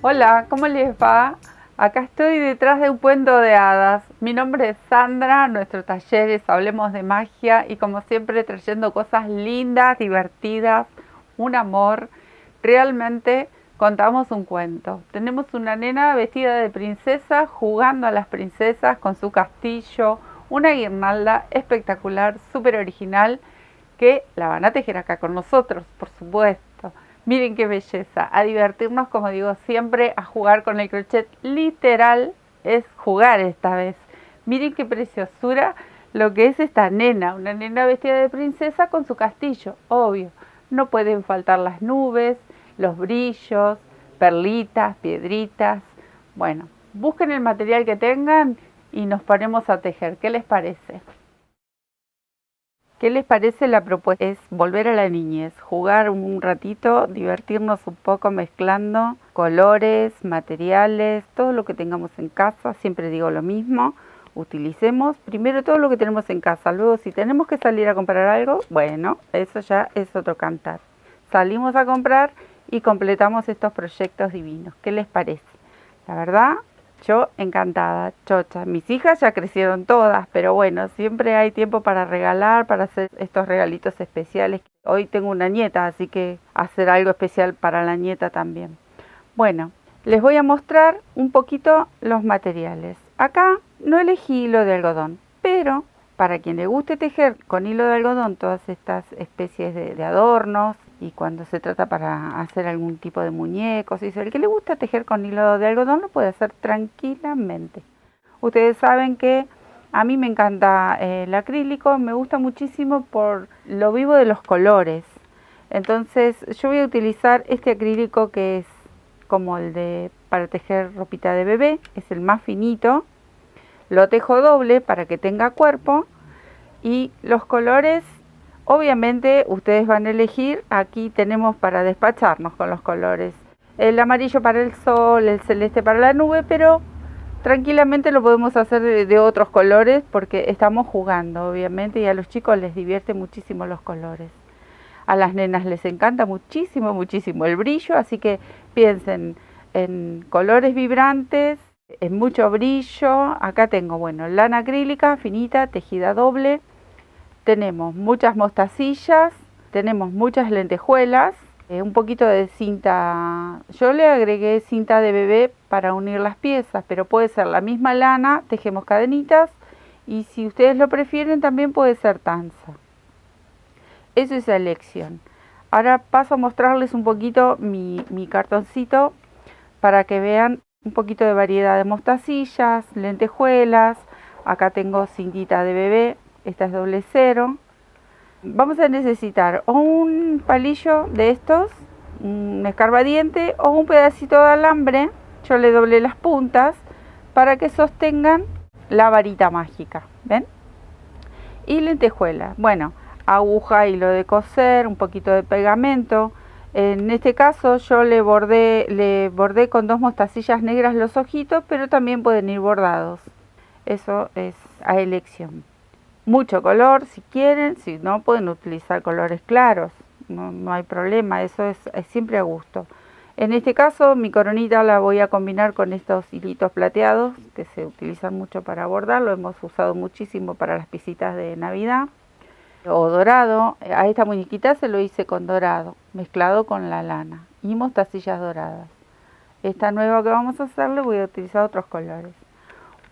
Hola, ¿cómo les va? Acá estoy detrás de un cuento de hadas. Mi nombre es Sandra, nuestro taller es Hablemos de Magia y como siempre trayendo cosas lindas, divertidas, un amor. Realmente contamos un cuento. Tenemos una nena vestida de princesa jugando a las princesas con su castillo, una guirnalda espectacular, súper original que la van a tejer acá con nosotros, por supuesto. Miren qué belleza, a divertirnos, como digo siempre, a jugar con el crochet. Literal es jugar esta vez. Miren qué preciosura lo que es esta nena, una nena vestida de princesa con su castillo, obvio. No pueden faltar las nubes, los brillos, perlitas, piedritas. Bueno, busquen el material que tengan y nos ponemos a tejer. ¿Qué les parece? ¿Qué les parece la propuesta? Es volver a la niñez, jugar un ratito, divertirnos un poco mezclando colores, materiales, todo lo que tengamos en casa. Siempre digo lo mismo, utilicemos primero todo lo que tenemos en casa. Luego si tenemos que salir a comprar algo, bueno, eso ya es otro cantar. Salimos a comprar y completamos estos proyectos divinos. ¿Qué les parece? La verdad, yo encantada, chocha. Mis hijas ya crecieron todas, pero bueno, siempre hay tiempo para regalar, para hacer estos regalitos especiales. Hoy tengo una nieta, así que hacer algo especial para la nieta también. Bueno, les voy a mostrar un poquito los materiales. Acá no elegí hilo de algodón, pero para quien le guste tejer con hilo de algodón todas estas especies de adornos y cuando se trata para hacer algún tipo de muñecos, y el que le gusta tejer con hilo de algodón lo puede hacer tranquilamente. Ustedes saben que a mí me encanta el acrílico, me gusta muchísimo por lo vivo de los colores. Entonces yo voy a utilizar este acrílico que es como el de para tejer ropita de bebé, es el más finito. Lo tejo doble para que tenga cuerpo y los colores, obviamente ustedes van a elegir, aquí tenemos para despacharnos con los colores. El amarillo para el sol, el celeste para la nube, pero tranquilamente lo podemos hacer de otros colores porque estamos jugando, obviamente, y a los chicos les divierte muchísimo los colores. A las nenas les encanta muchísimo, muchísimo el brillo, así que piensen en colores vibrantes, en mucho brillo. Acá tengo, bueno, lana acrílica finita, tejida doble. Tenemos muchas mostacillas, tenemos muchas lentejuelas, un poquito de cinta. Yo le agregué cinta de bebé para unir las piezas, pero puede ser la misma lana, tejemos cadenitas y si ustedes lo prefieren también puede ser tanza. Eso es la elección. Ahora paso a mostrarles un poquito mi cartoncito para que vean un poquito de variedad de mostacillas, lentejuelas. Acá tengo cintita de bebé, esta es doble cero. Vamos a necesitar o un palillo de estos, un escarbadiente o un pedacito de alambre. Yo le doblé las puntas para que sostengan la varita mágica. ¿Ven? Y lentejuelas. Bueno, aguja, hilo de coser, un poquito de pegamento. En este caso yo le bordé con dos mostacillas negras los ojitos, pero también pueden ir bordados. Eso es a elección. Mucho color si quieren, si no pueden utilizar colores claros, no hay problema, eso es siempre a gusto. En este caso mi coronita la voy a combinar con estos hilitos plateados que se utilizan mucho para bordar, lo hemos usado muchísimo para las piecitas de Navidad. O dorado, a esta muñequita se lo hice con dorado, mezclado con la lana y mostacillas doradas. Esta nueva que vamos a hacerle voy a utilizar otros colores.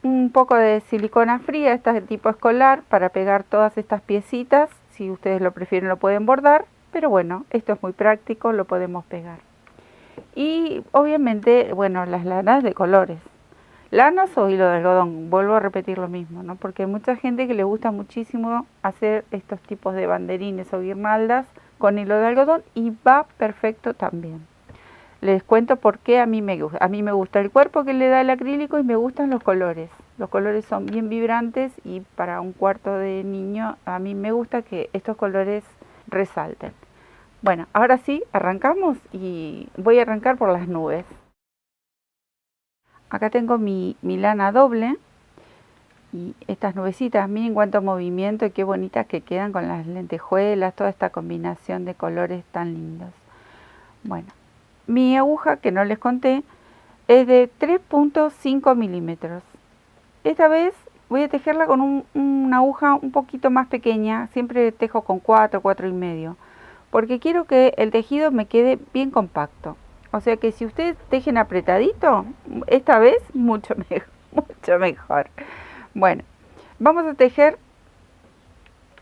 Un poco de silicona fría, esta es de tipo escolar, para pegar todas estas piecitas. Si ustedes lo prefieren lo pueden bordar, pero bueno, esto es muy práctico, lo podemos pegar. Y obviamente, bueno, las lanas de colores. Lanas o hilo de algodón, vuelvo a repetir lo mismo, ¿no? Porque hay mucha gente que le gusta muchísimo hacer estos tipos de banderines o guirnaldas con hilo de algodón y va perfecto también. Les cuento por qué a mí me gusta. A mí me gusta el cuerpo que le da el acrílico y me gustan los colores. Los colores son bien vibrantes y para un cuarto de niño a mí me gusta que estos colores resalten. Bueno, ahora sí, arrancamos y voy a arrancar por las nubes. Acá tengo mi lana doble y estas nubecitas, miren cuánto movimiento y qué bonitas que quedan con las lentejuelas, toda esta combinación de colores tan lindos. Bueno, mi aguja que no les conté, es de 3.5 milímetros. Esta vez voy a tejerla con una aguja un poquito más pequeña, siempre tejo con 4 y medio, porque quiero que el tejido me quede bien compacto. O sea que si ustedes tejen apretadito, esta vez mucho mejor, mucho mejor. Bueno, vamos a tejer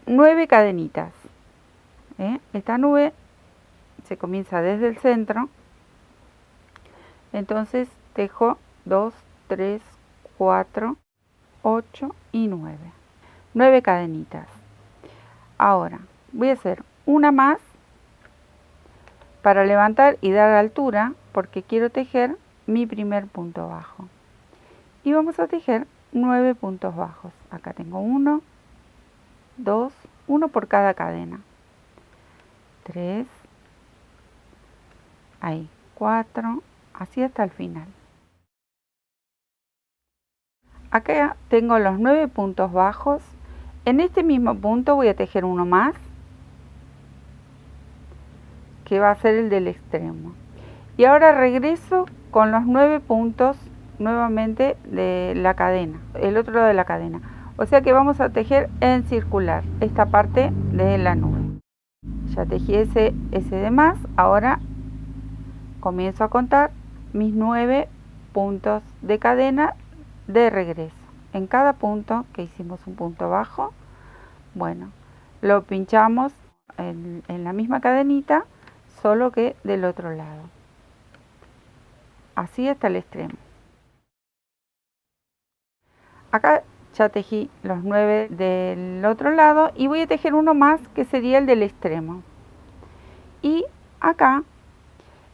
9 cadenitas. Esta 9 se comienza desde el centro, entonces tejo 2, 3, 4, 8 y 9. 9 cadenitas. Ahora voy a hacer una más para levantar y dar altura, porque quiero tejer mi primer punto bajo. Y vamos a tejer 9 puntos bajos. Acá tengo 1, 2, 1 por cada cadena. 3, ahí, 4, así hasta el final. Acá tengo los 9 puntos bajos. En este mismo punto voy a tejer uno más, que va a ser el del extremo. Y ahora regreso con los 9 puntos nuevamente de la cadena, el otro lado de la cadena. O sea que vamos a tejer en circular esta parte de la nube. Ya tejí ese de más, ahora comienzo a contar mis 9 puntos de cadena de regreso. En cada punto que hicimos un punto bajo, bueno, lo pinchamos en la misma cadenita, solo que del otro lado. Así hasta el extremo. Acá ya tejí los 9 del otro lado y voy a tejer uno más que sería el del extremo. Y acá,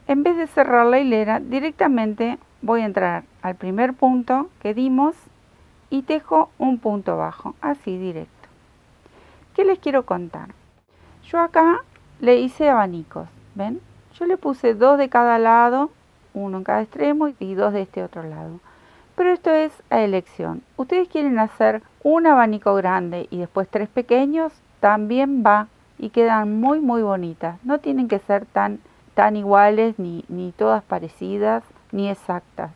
en vez de cerrar la hilera, directamente voy a entrar al primer punto que dimos y tejo un punto bajo, así directo. ¿Qué les quiero contar? Yo acá le hice abanicos, ¿ven? Yo le puse 2 de cada lado, uno en cada extremo y 2 de este otro lado. Pero esto es a elección. Ustedes quieren hacer un abanico grande y después 3 pequeños, también va y quedan muy bonitas. No tienen que ser tan iguales, ni todas parecidas, ni exactas.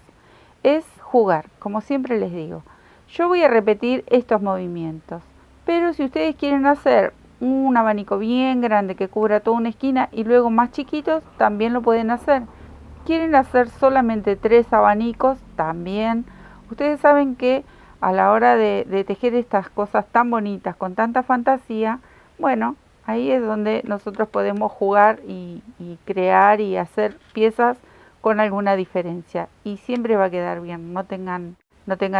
Es jugar, como siempre les digo. Yo voy a repetir estos movimientos, pero si ustedes quieren hacer un abanico bien grande que cubra toda una esquina y luego más chiquitos, también lo pueden hacer. Quieren hacer solamente 3 abanicos, también. Ustedes saben que a la hora de tejer estas cosas tan bonitas, con tanta fantasía, bueno, ahí es donde nosotros podemos jugar y crear y hacer piezas con alguna diferencia. Y siempre va a quedar bien, no tengan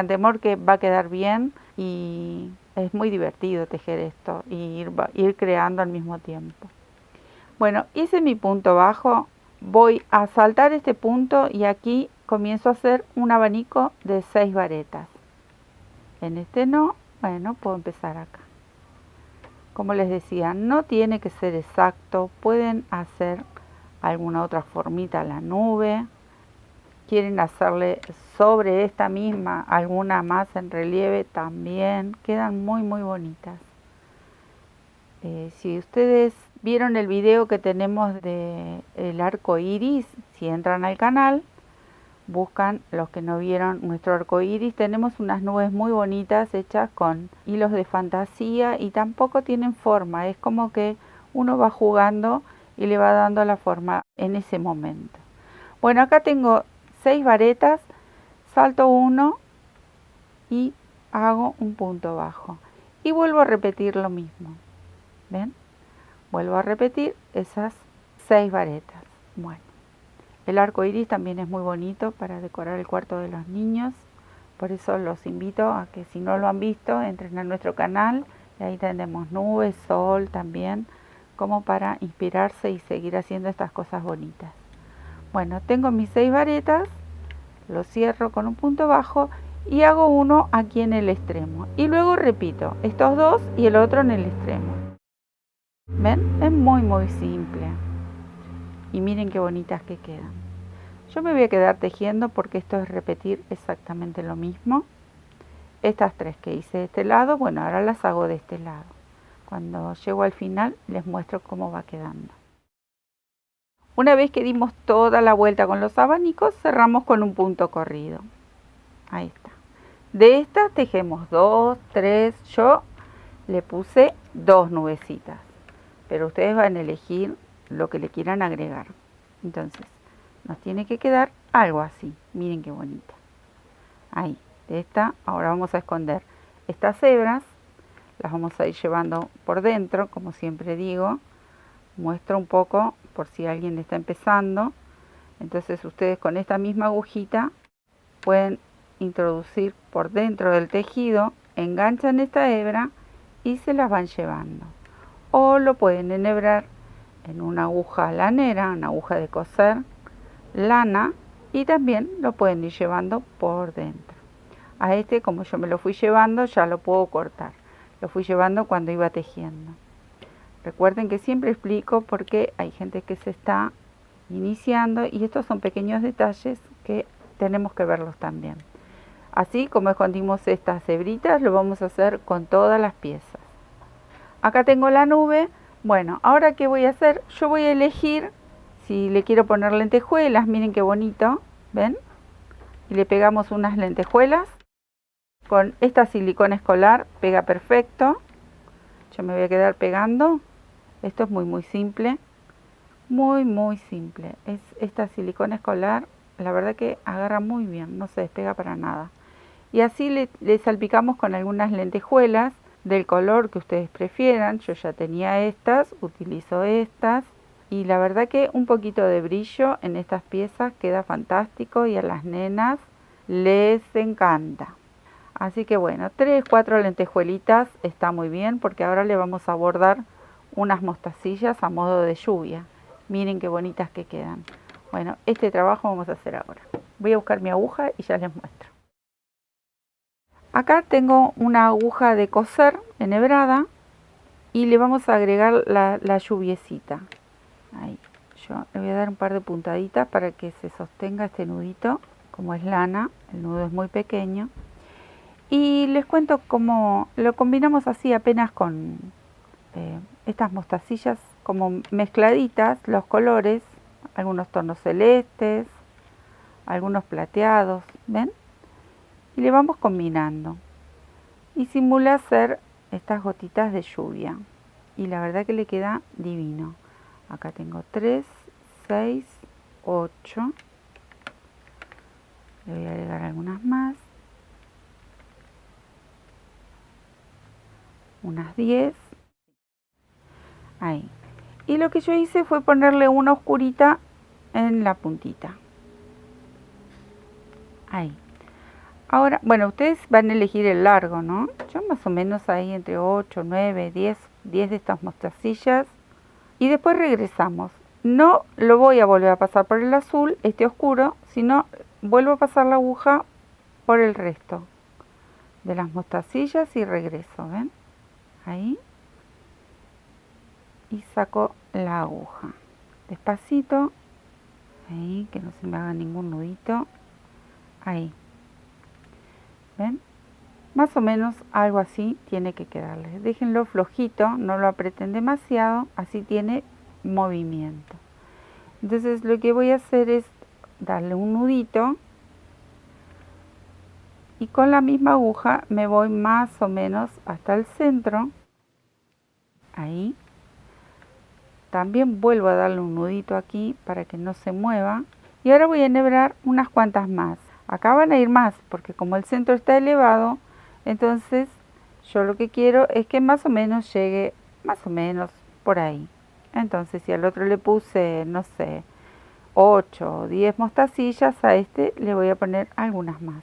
temor, que va a quedar bien, y es muy divertido tejer esto y ir creando al mismo tiempo. Bueno, hice mi punto bajo. Voy a saltar este punto y aquí comienzo a hacer un abanico de 6 varetas. En este no, bueno, puedo empezar acá. Como les decía, no tiene que ser exacto, pueden hacer alguna otra formita a la nube. Quieren hacerle sobre esta misma alguna más en relieve, también quedan muy bonitas. Si ustedes vieron el video que tenemos de el arco iris, si entran al canal, buscan, los que no vieron nuestro arco iris, tenemos unas nubes muy bonitas hechas con hilos de fantasía y tampoco tienen forma, es como que uno va jugando y le va dando la forma en ese momento. Bueno, acá tengo 6 varetas, salto 1 y hago un punto bajo y vuelvo a repetir lo mismo. ¿Ven? Vuelvo a repetir esas 6 varetas. Bueno, el arco iris también es muy bonito para decorar el cuarto de los niños. Por eso los invito a que, si no lo han visto, entren a nuestro canal. Y ahí tenemos nubes, sol también, como para inspirarse y seguir haciendo estas cosas bonitas. Bueno, tengo mis 6 varetas, lo cierro con un punto bajo y hago uno aquí en el extremo. Y luego repito estos 2 y el otro en el extremo. ¿Ven? Es muy simple. Y miren qué bonitas que quedan. Yo me voy a quedar tejiendo porque esto es repetir exactamente lo mismo. Estas 3 que hice de este lado, bueno, ahora las hago de este lado. Cuando llego al final les muestro cómo va quedando. Una vez que dimos toda la vuelta con los abanicos, cerramos con un punto corrido. Ahí está. De estas tejemos 2, 3, yo le puse 2 nubecitas, pero ustedes van a elegir lo que le quieran agregar. Entonces, nos tiene que quedar algo así. Miren qué bonita. Ahí, de esta, ahora vamos a esconder estas hebras, las vamos a ir llevando por dentro, como siempre digo. Muestro un poco por si alguien está empezando. Entonces ustedes con esta misma agujita pueden introducir por dentro del tejido, enganchan esta hebra y se las van llevando. O lo pueden enhebrar en una aguja lanera, una aguja de coser, lana, y también lo pueden ir llevando por dentro. A este, como yo me lo fui llevando, ya lo puedo cortar. Lo fui llevando cuando iba tejiendo. Recuerden que siempre explico porque hay gente que se está iniciando y estos son pequeños detalles que tenemos que verlos también. Así como escondimos estas hebritas, lo vamos a hacer con todas las piezas. Acá tengo la nube. Bueno, ahora ¿qué voy a hacer? Yo voy a elegir si le quiero poner lentejuelas. Miren qué bonito, ¿ven? Y le pegamos unas lentejuelas. Con esta silicona escolar pega perfecto. Yo me voy a quedar pegando. Esto es muy simple. Muy simple. Es esta silicona escolar, la verdad que agarra muy bien, no se despega para nada. Y así le salpicamos con algunas lentejuelas del color que ustedes prefieran. Yo ya tenía estas, utilizo estas. Y la verdad que un poquito de brillo en estas piezas queda fantástico y a las nenas les encanta. Así que bueno, 3, 4 lentejuelitas está muy bien porque ahora le vamos a bordar unas mostacillas a modo de lluvia. Miren qué bonitas que quedan. Bueno, este trabajo vamos a hacer ahora. Voy a buscar mi aguja y ya les muestro. Acá tengo una aguja de coser enhebrada y le vamos a agregar la lluviecita. Ahí, yo le voy a dar un par de puntaditas para que se sostenga este nudito. Como es lana, el nudo es muy pequeño. Y les cuento cómo lo combinamos así apenas con estas mostacillas como mezcladitas, los colores, algunos tonos celestes, algunos plateados, ¿ven? Y le vamos combinando. Y simula ser estas gotitas de lluvia. Y la verdad que le queda divino. Acá tengo 3, 6, 8. Le voy a agregar algunas más. Unas 10. Ahí. Y lo que yo hice fue ponerle una oscurita en la puntita. Ahí. Ahora, bueno, ustedes van a elegir el largo, ¿no? Yo más o menos ahí entre 8, 9, 10 de estas mostacillas. Y después regresamos. No lo voy a volver a pasar por el azul, este oscuro, sino vuelvo a pasar la aguja por el resto de las mostacillas y regreso, ¿ven? Ahí. Y saco la aguja. Despacito. Ahí, que no se me haga ningún nudito. Ahí. ¿Ven? Más o menos algo así tiene que quedarles. Déjenlo flojito, no lo aprieten demasiado, así tiene movimiento. Entonces lo que voy a hacer es darle un nudito y con la misma aguja me voy más o menos hasta el centro. Ahí. También vuelvo a darle un nudito aquí para que no se mueva. Y ahora voy a enhebrar unas cuantas más. Acá van a ir más porque como el centro está elevado, entonces yo lo que quiero es que más o menos llegue más o menos por ahí. Entonces si al otro le puse, no sé, 8 o 10 mostacillas, a este le voy a poner algunas más.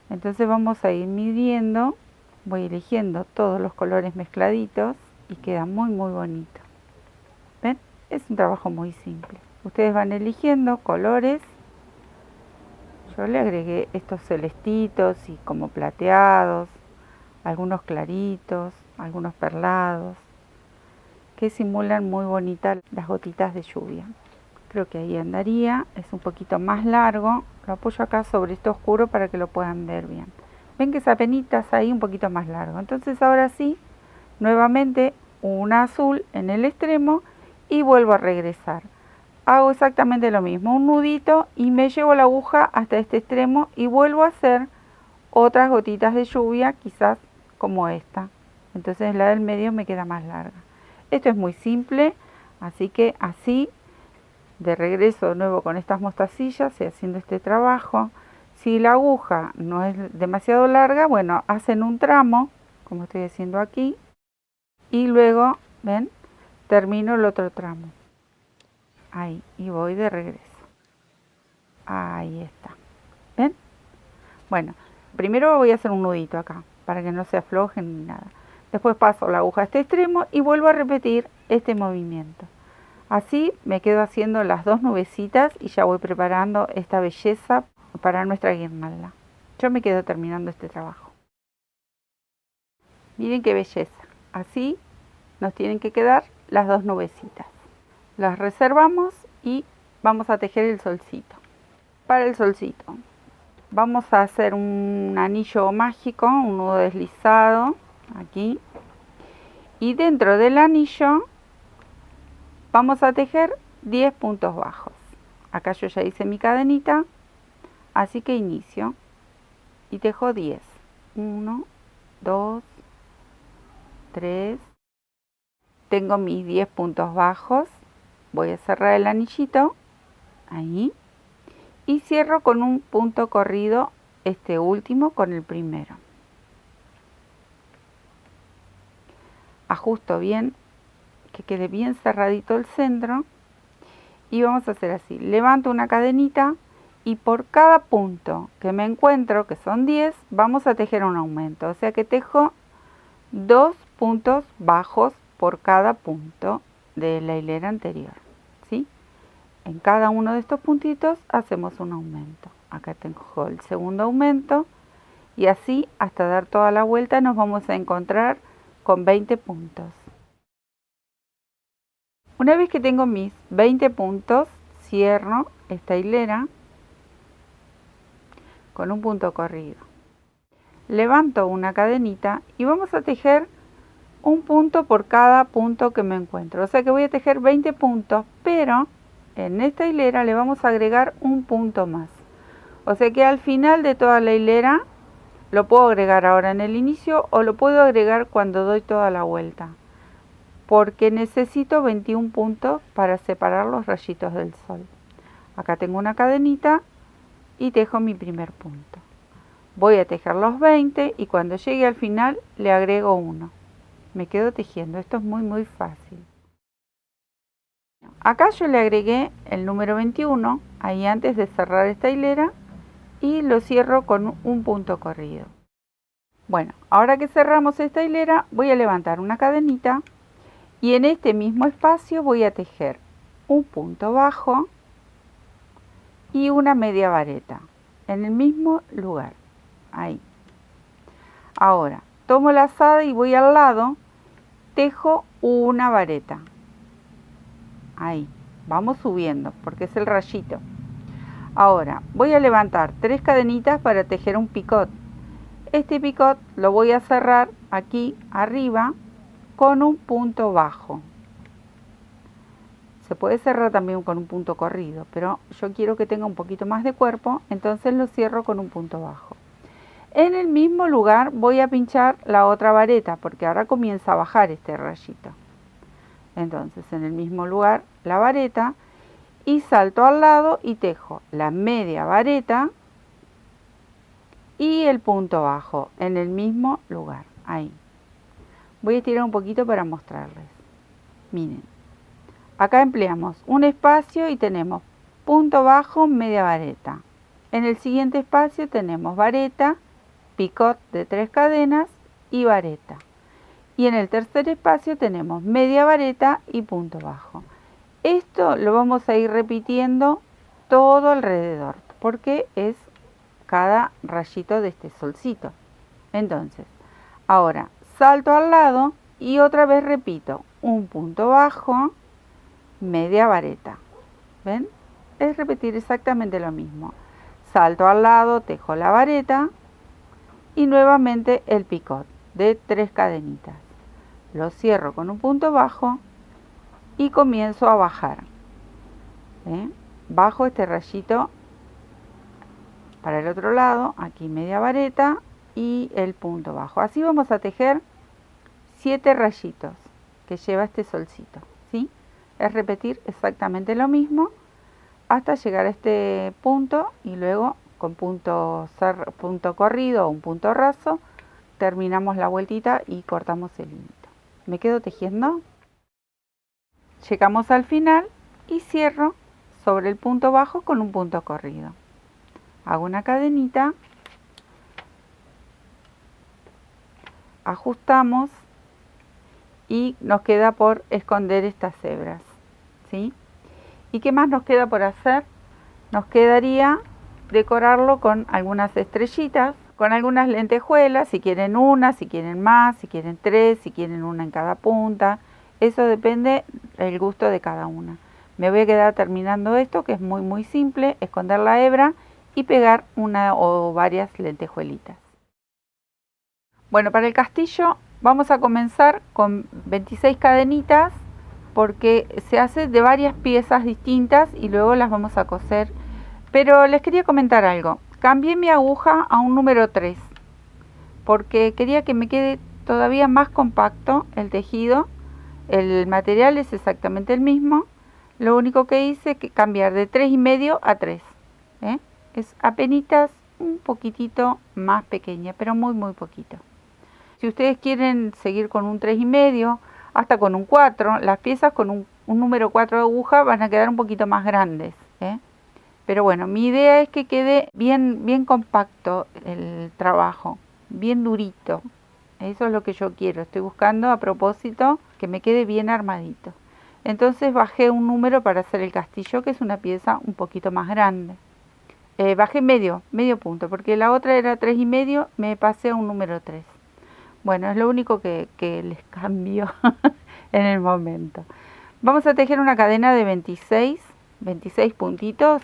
Entonces vamos a ir midiendo, voy eligiendo todos los colores mezcladitos y queda muy bonito. ¿Ven? Es un trabajo muy simple. Ustedes van eligiendo colores. Yo le agregué estos celestitos y como plateados, algunos claritos, algunos perlados, que simulan muy bonitas las gotitas de lluvia. Creo que ahí andaría, es un poquito más largo, lo apoyo acá sobre este oscuro para que lo puedan ver bien. Ven que esa penita es ahí un poquito más largo. Entonces ahora sí, nuevamente una azul en el extremo y vuelvo a regresar. hago exactamente lo mismo, un nudito y me llevo la aguja hasta este extremo y vuelvo a hacer otras gotitas de lluvia, quizás como esta. Entonces la del medio me queda más larga. Esto es muy simple, así que así, de regreso de nuevo con estas mostacillas y haciendo este trabajo. Si la aguja no es demasiado larga, bueno, hacen un tramo, como estoy haciendo aquí, y luego, ven, termino el otro tramo. Ahí, y voy de regreso. Ahí está. ¿Ven? Bueno, primero voy a hacer un nudito acá, para que no se aflojen ni nada. Después paso la aguja a este extremo y vuelvo a repetir este movimiento. Así me quedo haciendo las dos nubecitas y ya voy preparando esta belleza para nuestra guirnalda. Yo me quedo terminando este trabajo. Miren qué belleza. Así nos tienen que quedar las dos nubecitas. Las reservamos y vamos a tejer el solcito. Para el solcito vamos a hacer un anillo mágico, un nudo deslizado aquí, y dentro del anillo vamos a tejer 10 puntos bajos. Acá yo ya hice mi cadenita, así que inicio y tejo 10. 1, 2, 3. Tengo mis 10 puntos bajos. Voy a cerrar el anillito ahí y cierro con un punto corrido este último con el primero. Ajusto bien, que quede bien cerradito el centro, y vamos a hacer así. Levanto una cadenita y por cada punto que me encuentro, que son 10, vamos a tejer un aumento. O sea que tejo 2 puntos bajos por cada punto de la hilera anterior, ¿sí? En cada uno de estos puntitos hacemos un aumento. Acá tengo el segundo aumento y así hasta dar toda la vuelta nos vamos a encontrar con 20 puntos. Una vez que tengo mis 20 puntos, cierro esta hilera con un punto corrido. Levanto una cadenita y vamos a tejer un punto por cada punto que me encuentro. O sea que voy a tejer 20 puntos, pero en esta hilera le vamos a agregar un punto más. O sea que al final de toda la hilera, lo puedo agregar ahora en el inicio o lo puedo agregar cuando doy toda la vuelta, porque necesito 21 puntos para separar los rayitos del sol. Acá tengo una cadenita y tejo mi primer punto. Voy a tejer los 20 y cuando llegue al final le agrego uno. Me quedo tejiendo. Esto es muy fácil. Acá yo le agregué el número 21 ahí antes de cerrar esta hilera y lo cierro con un punto corrido. Bueno, ahora que cerramos esta hilera voy a levantar una cadenita y en este mismo espacio voy a tejer un punto bajo y una media vareta en el mismo lugar, ahí. Ahora tomo la lazada y voy al lado, tejo una vareta, ahí, vamos subiendo porque es el rayito. Ahora voy a levantar 3 cadenitas para tejer un picot. Este picot lo voy a cerrar aquí arriba con un punto bajo. Se puede cerrar también con un punto corrido, pero yo quiero que tenga un poquito más de cuerpo, entonces lo cierro con un punto bajo. En el mismo lugar voy a pinchar la otra vareta, porque ahora comienza a bajar este rayito. Entonces en el mismo lugar la vareta y salto al lado y tejo la media vareta y el punto bajo en el mismo lugar, ahí. Voy a estirar un poquito para mostrarles. Miren. Acá empleamos un espacio y tenemos punto bajo, media vareta. En el siguiente espacio tenemos vareta, picot de 3 cadenas y vareta. Y en el tercer espacio tenemos media vareta y punto bajo. Esto lo vamos a ir repitiendo todo alrededor, porque es cada rayito de este solcito. Entonces, ahora salto al lado y otra vez repito un punto bajo, media vareta. ¿Ven? Es repetir exactamente lo mismo. Salto al lado, tejo la vareta y nuevamente el picot de 3 cadenitas. Lo cierro con un punto bajo y comienzo a bajar. Bajo este rayito para el otro lado, aquí media vareta y el punto bajo. Así vamos a tejer 7 rayitos que lleva este solcito, ¿sí? Es repetir exactamente lo mismo hasta llegar a este punto y luego con punto corrido o un punto raso terminamos la vueltita y cortamos el hilito. Me quedo tejiendo, llegamos al final y cierro sobre el punto bajo con un punto corrido. Hago una cadenita, ajustamos y nos queda por esconder estas hebras, ¿sí? ¿Y qué más nos queda por hacer? Nos quedaría decorarlo con algunas estrellitas, con algunas lentejuelas, si quieren una, si quieren más, si quieren 3, si quieren una en cada punta. Eso depende del gusto de cada una. Me voy a quedar terminando esto, que es muy simple, esconder la hebra y pegar una o varias lentejuelitas. Bueno, para el castillo vamos a comenzar con 26 cadenitas porque se hace de varias piezas distintas y luego las vamos a coser. Pero les quería comentar algo. Cambié mi aguja a un número 3 porque quería que me quede todavía más compacto el tejido. El material es exactamente el mismo. Lo único que hice es cambiar de 3,5 a 3. Es apenas un poquitito más pequeña, pero muy poquito. Si ustedes quieren seguir con un 3,5, hasta con un 4, las piezas con un número 4 de aguja van a quedar un poquito más grandes. Pero bueno, mi idea es que quede bien compacto el trabajo, bien durito. Eso es lo que yo quiero. Estoy buscando a propósito que me quede bien armadito. Entonces bajé un número para hacer el castillo, que es una pieza un poquito más grande. Bajé medio punto, porque la otra era 3,5, me pasé a un número 3. Bueno, es lo único que les cambio en el momento. Vamos a tejer una cadena de 26 puntitos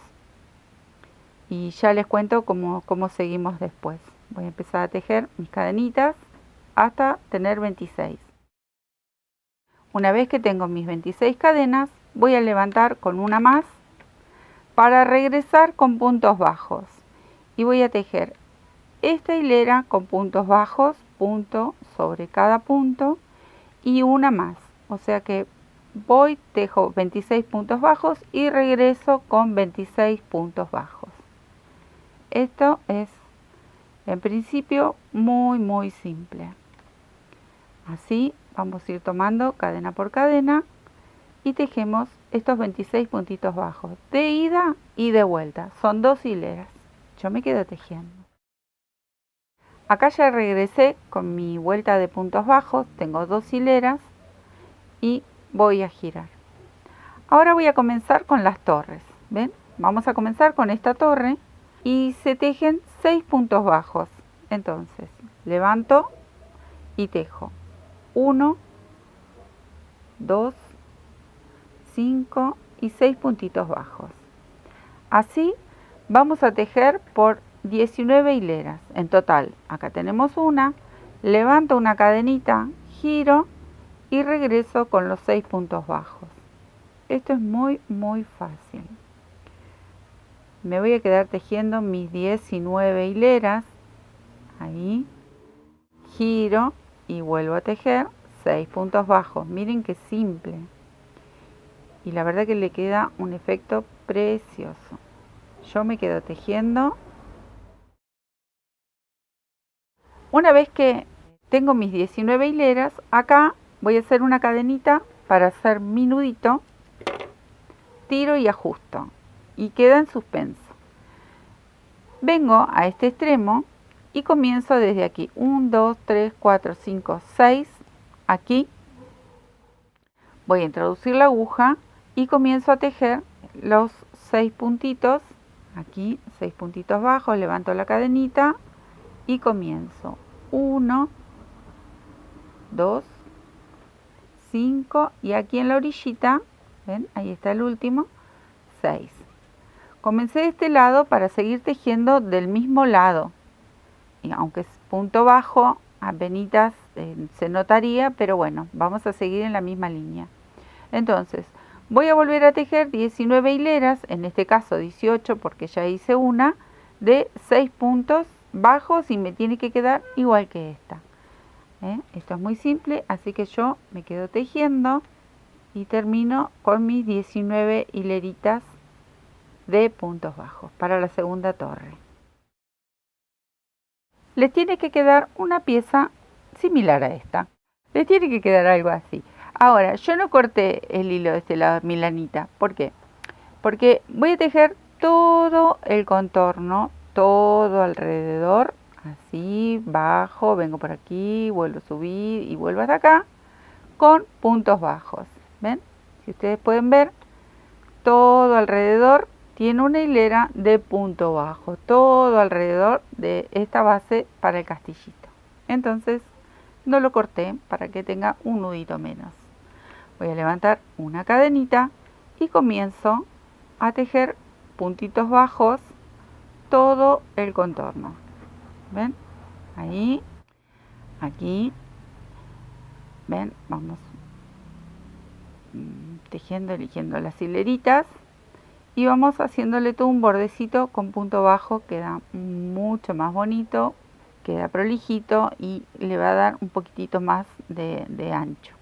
y ya les cuento cómo seguimos después. Voy a empezar a tejer mis cadenitas hasta tener 26. Una vez que tengo mis 26 cadenas, voy a levantar con una más para regresar con puntos bajos. Y voy a tejer esta hilera con puntos bajos, punto sobre cada punto y una más. O sea que tejo 26 puntos bajos y regreso con 26 puntos bajos. Esto es en principio muy simple. Así vamos a ir tomando cadena por cadena y tejemos estos 26 puntitos bajos de ida y de vuelta. Son 2 hileras. Yo me quedo tejiendo. Acá ya regresé con mi vuelta de puntos bajos. Tengo 2 hileras y voy a girar. Ahora voy a comenzar con las torres. ¿Ven? Vamos a comenzar con esta torre y se tejen 6 puntos bajos. Entonces levanto y tejo 1, 2, 5 y 6 puntitos bajos. Así vamos a tejer por 19 hileras en total. Acá tenemos una, levanto una cadenita, giro y regreso con los 6 puntos bajos. Esto es muy fácil. Me voy a quedar tejiendo mis 19 hileras. Ahí giro y vuelvo a tejer 6 puntos bajos. Miren qué simple. Y la verdad que le queda un efecto precioso. Yo me quedo tejiendo. Una vez que tengo mis 19 hileras, acá voy a hacer una cadenita para hacer mi nudito. Tiro y ajusto. Y queda en suspenso. Vengo a este extremo y comienzo desde aquí. 1, 2, 3, 4, 5, 6. Aquí voy a introducir la aguja y comienzo a tejer los 6 puntitos. Aquí 6 puntitos bajos, levanto la cadenita y comienzo. 1, 2, 5 y aquí en la orillita, ¿ven? Ahí está el último, 6. Comencé de este lado para seguir tejiendo del mismo lado. Y aunque es punto bajo, apenas se notaría, pero bueno, vamos a seguir en la misma línea. Entonces, Voy a volver a tejer 19 hileras, en este caso 18 porque ya hice una, de 6 puntos bajos y me tiene que quedar igual que esta. Esto es muy simple, así que yo me quedo tejiendo y termino con mis 19 hileritas de puntos bajos para la segunda torre. Les tiene que quedar una pieza similar a esta. Les tiene que quedar algo así. Ahora, yo no corté el hilo de este lado, mi lanita. ¿Por qué? Porque voy a tejer todo el contorno, todo alrededor, así, bajo, vengo por aquí, vuelvo a subir y vuelvo hasta acá, con puntos bajos. ¿Ven? Si ustedes pueden ver, todo alrededor tiene una hilera de punto bajo, todo alrededor de esta base para el castillito. Entonces no lo corté para que tenga un nudito menos. Voy a levantar una cadenita y comienzo a tejer puntitos bajos todo el contorno. ¿Ven? Ahí, aquí. ¿Ven? Vamos tejiendo, eligiendo las hileritas. Y vamos haciéndole todo un bordecito con punto bajo, queda mucho más bonito, queda prolijito y le va a dar un poquitito más de ancho.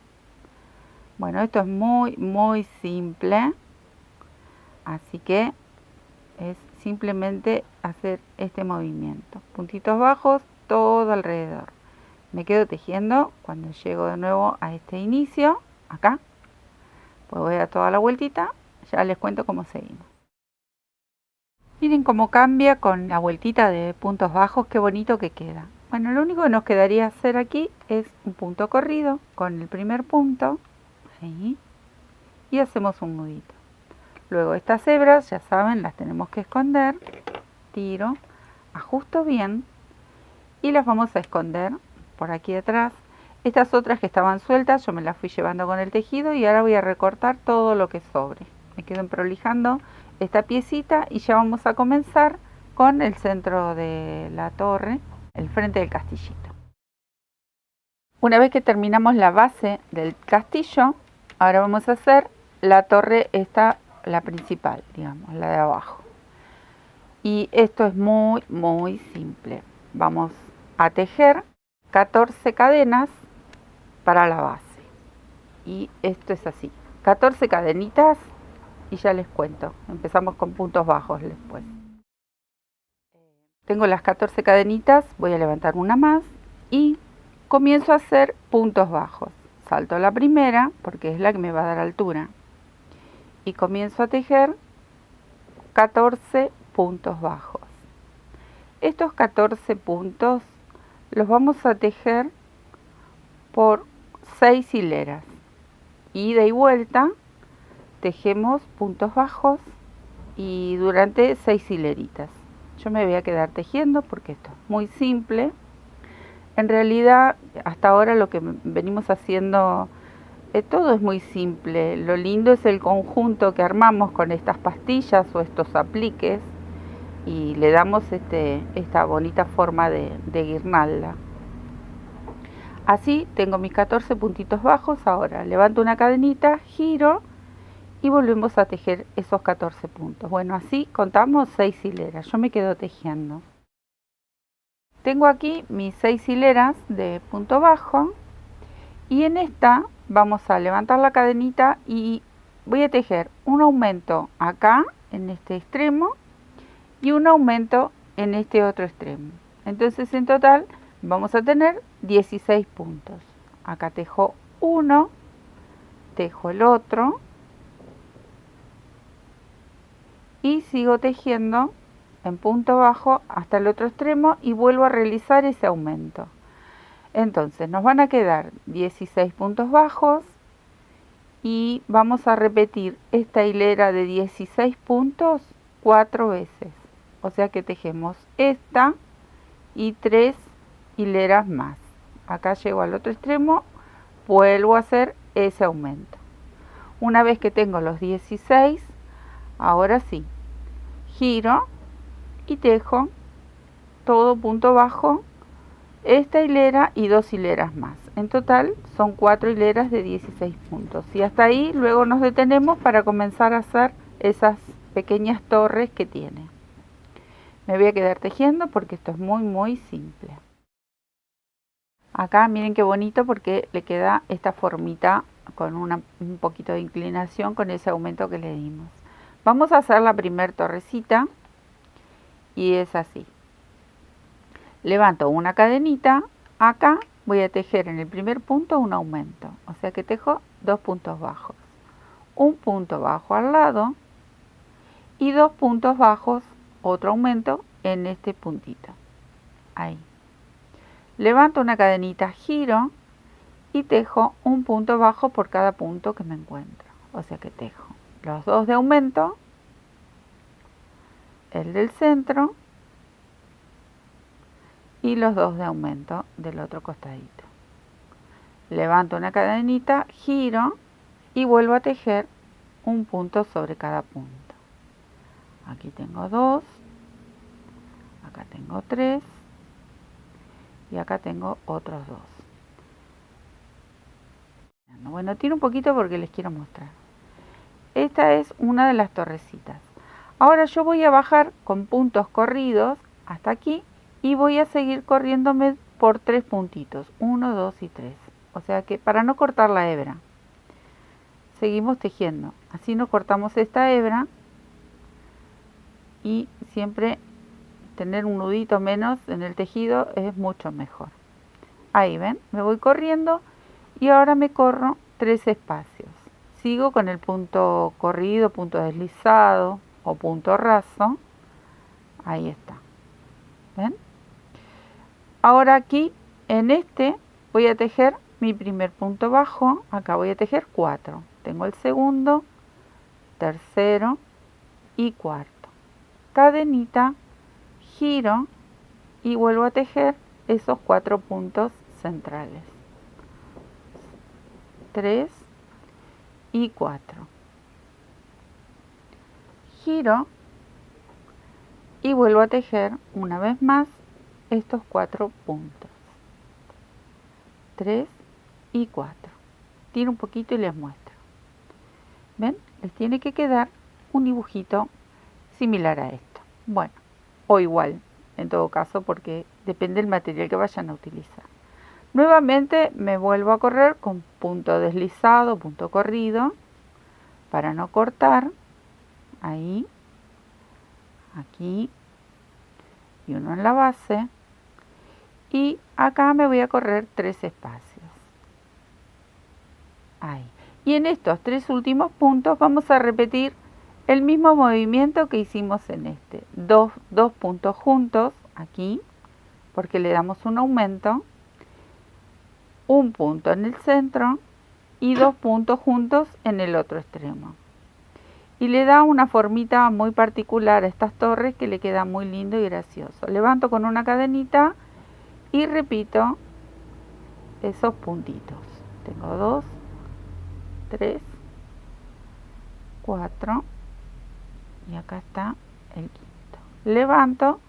Bueno, esto es muy simple, así que es simplemente hacer este movimiento. Puntitos bajos todo alrededor. Me quedo tejiendo cuando llego de nuevo a este inicio, acá, pues voy a dar toda la vueltita. Ya les cuento cómo seguimos. Miren cómo cambia con la vueltita de puntos bajos, qué bonito que queda. Bueno, lo único que nos quedaría hacer aquí es un punto corrido con el primer punto, ahí, y hacemos un nudito. Luego estas hebras, ya saben, las tenemos que esconder, tiro, ajusto bien y las vamos a esconder por aquí atrás. Estas otras que estaban sueltas yo me las fui llevando con el tejido y ahora voy a recortar todo lo que sobre. Me quedo prolijando esta piecita y ya vamos a comenzar con el centro de la torre, el frente del castillito. Una vez que terminamos la base del castillo, ahora vamos a hacer la torre esta, la principal, digamos, la de abajo. Y esto es muy simple. Vamos a tejer 14 cadenas para la base. Y esto es así, 14 cadenitas y ya les cuento. Empezamos con puntos bajos después. Tengo las 14 cadenitas, voy a levantar una más y comienzo a hacer puntos bajos. Salto la primera porque es la que me va a dar altura. Y comienzo a tejer 14 puntos bajos. Estos 14 puntos los vamos a tejer por 6 hileras. Ida y vuelta tejemos puntos bajos y durante 6 hileritas. Yo me voy a quedar tejiendo porque esto es muy simple. En realidad, hasta ahora lo que venimos haciendo, todo es muy simple. Lo lindo es el conjunto que armamos con estas pastillas o estos apliques y le damos esta bonita forma de guirnalda. Así tengo mis 14 puntitos bajos. Ahora levanto una cadenita, giro y volvemos a tejer esos 14 puntos. Bueno, así contamos 6 hileras. Yo me quedo tejiendo. Tengo aquí mis 6 hileras de punto bajo y en esta vamos a levantar la cadenita y voy a tejer un aumento acá en este extremo y un aumento en este otro extremo. Entonces en total vamos a tener 16 puntos. Acá tejo uno, tejo el otro y sigo tejiendo en punto bajo hasta el otro extremo y vuelvo a realizar ese aumento. Entonces nos van a quedar 16 puntos bajos y vamos a repetir esta hilera de 16 puntos 4 veces. O sea que tejemos esta y 3 hileras más. Acá llego al otro extremo, vuelvo a hacer ese aumento. Una vez que tengo los 16, ahora sí, giro y tejo todo punto bajo esta hilera y 2 hileras más. En total son 4 hileras de 16 puntos. Y hasta ahí luego nos detenemos para comenzar a hacer esas pequeñas torres que tiene. Me voy a quedar tejiendo porque esto es muy simple. Acá miren qué bonito porque le queda esta formita con un poquito de inclinación con ese aumento que le dimos. Vamos a hacer la primera torrecita y es así. Levanto una cadenita, acá voy a tejer en el primer punto un aumento, o sea que tejo 2 puntos bajos, un punto bajo al lado y 2 puntos bajos, otro aumento en este puntito, ahí. Levanto una cadenita, giro y tejo un punto bajo por cada punto que me encuentro, o sea que tejo los 2 de aumento, el del centro y los 2 de aumento del otro costadito. Levanto una cadenita, giro y vuelvo a tejer un punto sobre cada punto. Aquí tengo 2, acá tengo 3 y acá tengo otros 2. Bueno, tiro un poquito porque les quiero mostrar. Esta es una de las torrecitas. Ahora yo voy a bajar con puntos corridos hasta aquí y voy a seguir corriéndome por 3 puntitos, 1, 2 y 3. O sea que para no cortar la hebra, seguimos tejiendo. Así no cortamos esta hebra y siempre tener un nudito menos en el tejido es mucho mejor. Ahí ven, me voy corriendo y ahora me corro 3 espacios. Sigo con el punto corrido, punto deslizado o punto raso. Ahí está. ¿Ven? Ahora aquí en este voy a tejer mi primer punto bajo. Acá voy a tejer 4. Tengo el segundo, tercero y cuarto. Cadenita, giro y vuelvo a tejer esos 4 puntos centrales. 3 y 4. Giro y vuelvo a tejer una vez más estos 4 puntos. 3 y 4. Tiro un poquito y les muestro. ¿Ven? Les tiene que quedar un dibujito similar a esto. Bueno, o igual, en todo caso, porque depende del material que vayan a utilizar. Nuevamente me vuelvo a correr con punto deslizado, punto corrido, para no cortar. Ahí, aquí y uno en la base. Y acá me voy a correr 3 espacios. Ahí. Y en estos 3 últimos puntos vamos a repetir el mismo movimiento que hicimos en este. Dos puntos juntos aquí, porque le damos un aumento. Un punto en el centro y 2 puntos juntos en el otro extremo. Y le da una formita muy particular a estas torres que le queda muy lindo y gracioso. Levanto con una cadenita y repito esos puntitos. Tengo 2, 3, 4 y acá está el quinto. Levanto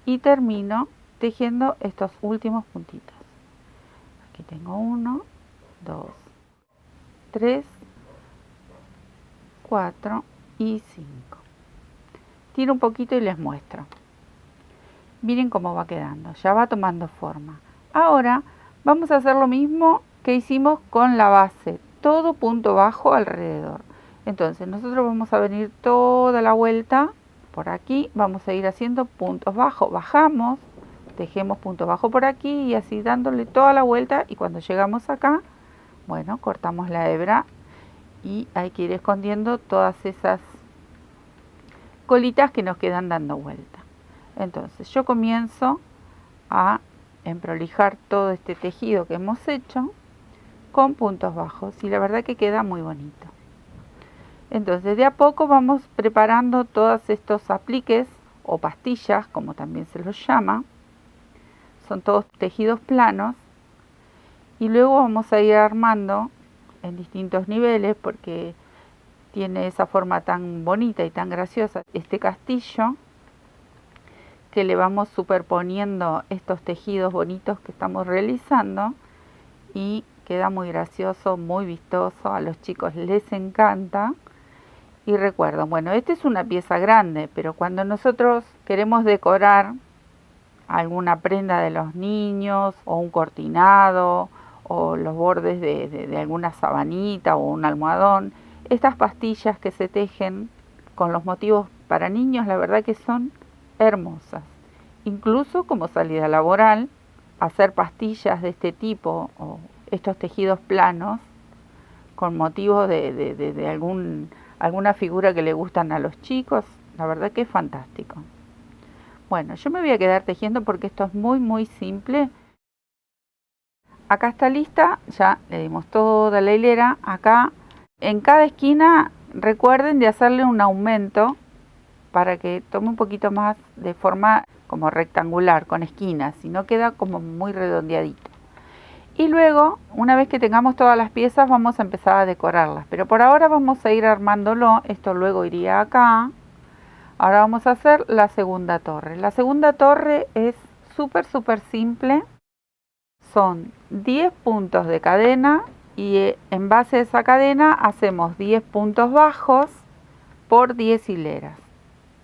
y termino tejiendo estos últimos puntitos. Aquí tengo 1, 2, 3, 4 y 5. Tiro un poquito y les muestro. Miren cómo va quedando, ya va tomando forma. Ahora vamos a hacer lo mismo que hicimos con la base, todo punto bajo alrededor. Entonces nosotros vamos a venir toda la vuelta por aquí, vamos a ir haciendo puntos bajos, bajamos, tejemos punto bajo por aquí y así dándole toda la vuelta, y cuando llegamos acá, bueno, cortamos la hebra y hay que ir escondiendo todas esas colitas que nos quedan dando vuelta. Entonces yo comienzo a emprolijar todo este tejido que hemos hecho con puntos bajos y la verdad que queda muy bonito. Entonces de a poco vamos preparando todos estos apliques o pastillas, como también se los llama. Son todos tejidos planos y luego vamos a ir armando en distintos niveles porque tiene esa forma tan bonita y tan graciosa este castillo, que le vamos superponiendo estos tejidos bonitos que estamos realizando y queda muy gracioso, muy vistoso, a los chicos les encanta. Y recuerdo, bueno, esta es una pieza grande, pero cuando nosotros queremos decorar alguna prenda de los niños o un cortinado o los bordes de alguna sabanita o un almohadón, estas pastillas que se tejen con los motivos para niños, la verdad que son hermosas. Incluso como salida laboral, hacer pastillas de este tipo o estos tejidos planos con motivos de alguna figura que le gustan a los chicos, la verdad que es fantástico. Bueno, yo me voy a quedar tejiendo porque esto es muy simple. Acá está lista, ya le dimos toda la hilera. Acá en cada esquina recuerden de hacerle un aumento para que tome un poquito más de forma como rectangular, con esquinas, si no queda como muy redondeadito. Y luego, una vez que tengamos todas las piezas, vamos a empezar a decorarlas. Pero por ahora vamos a ir armándolo, esto luego iría acá. Ahora vamos a hacer la segunda torre. La segunda torre es súper simple. Son 10 puntos de cadena y en base a esa cadena hacemos 10 puntos bajos por 10 hileras.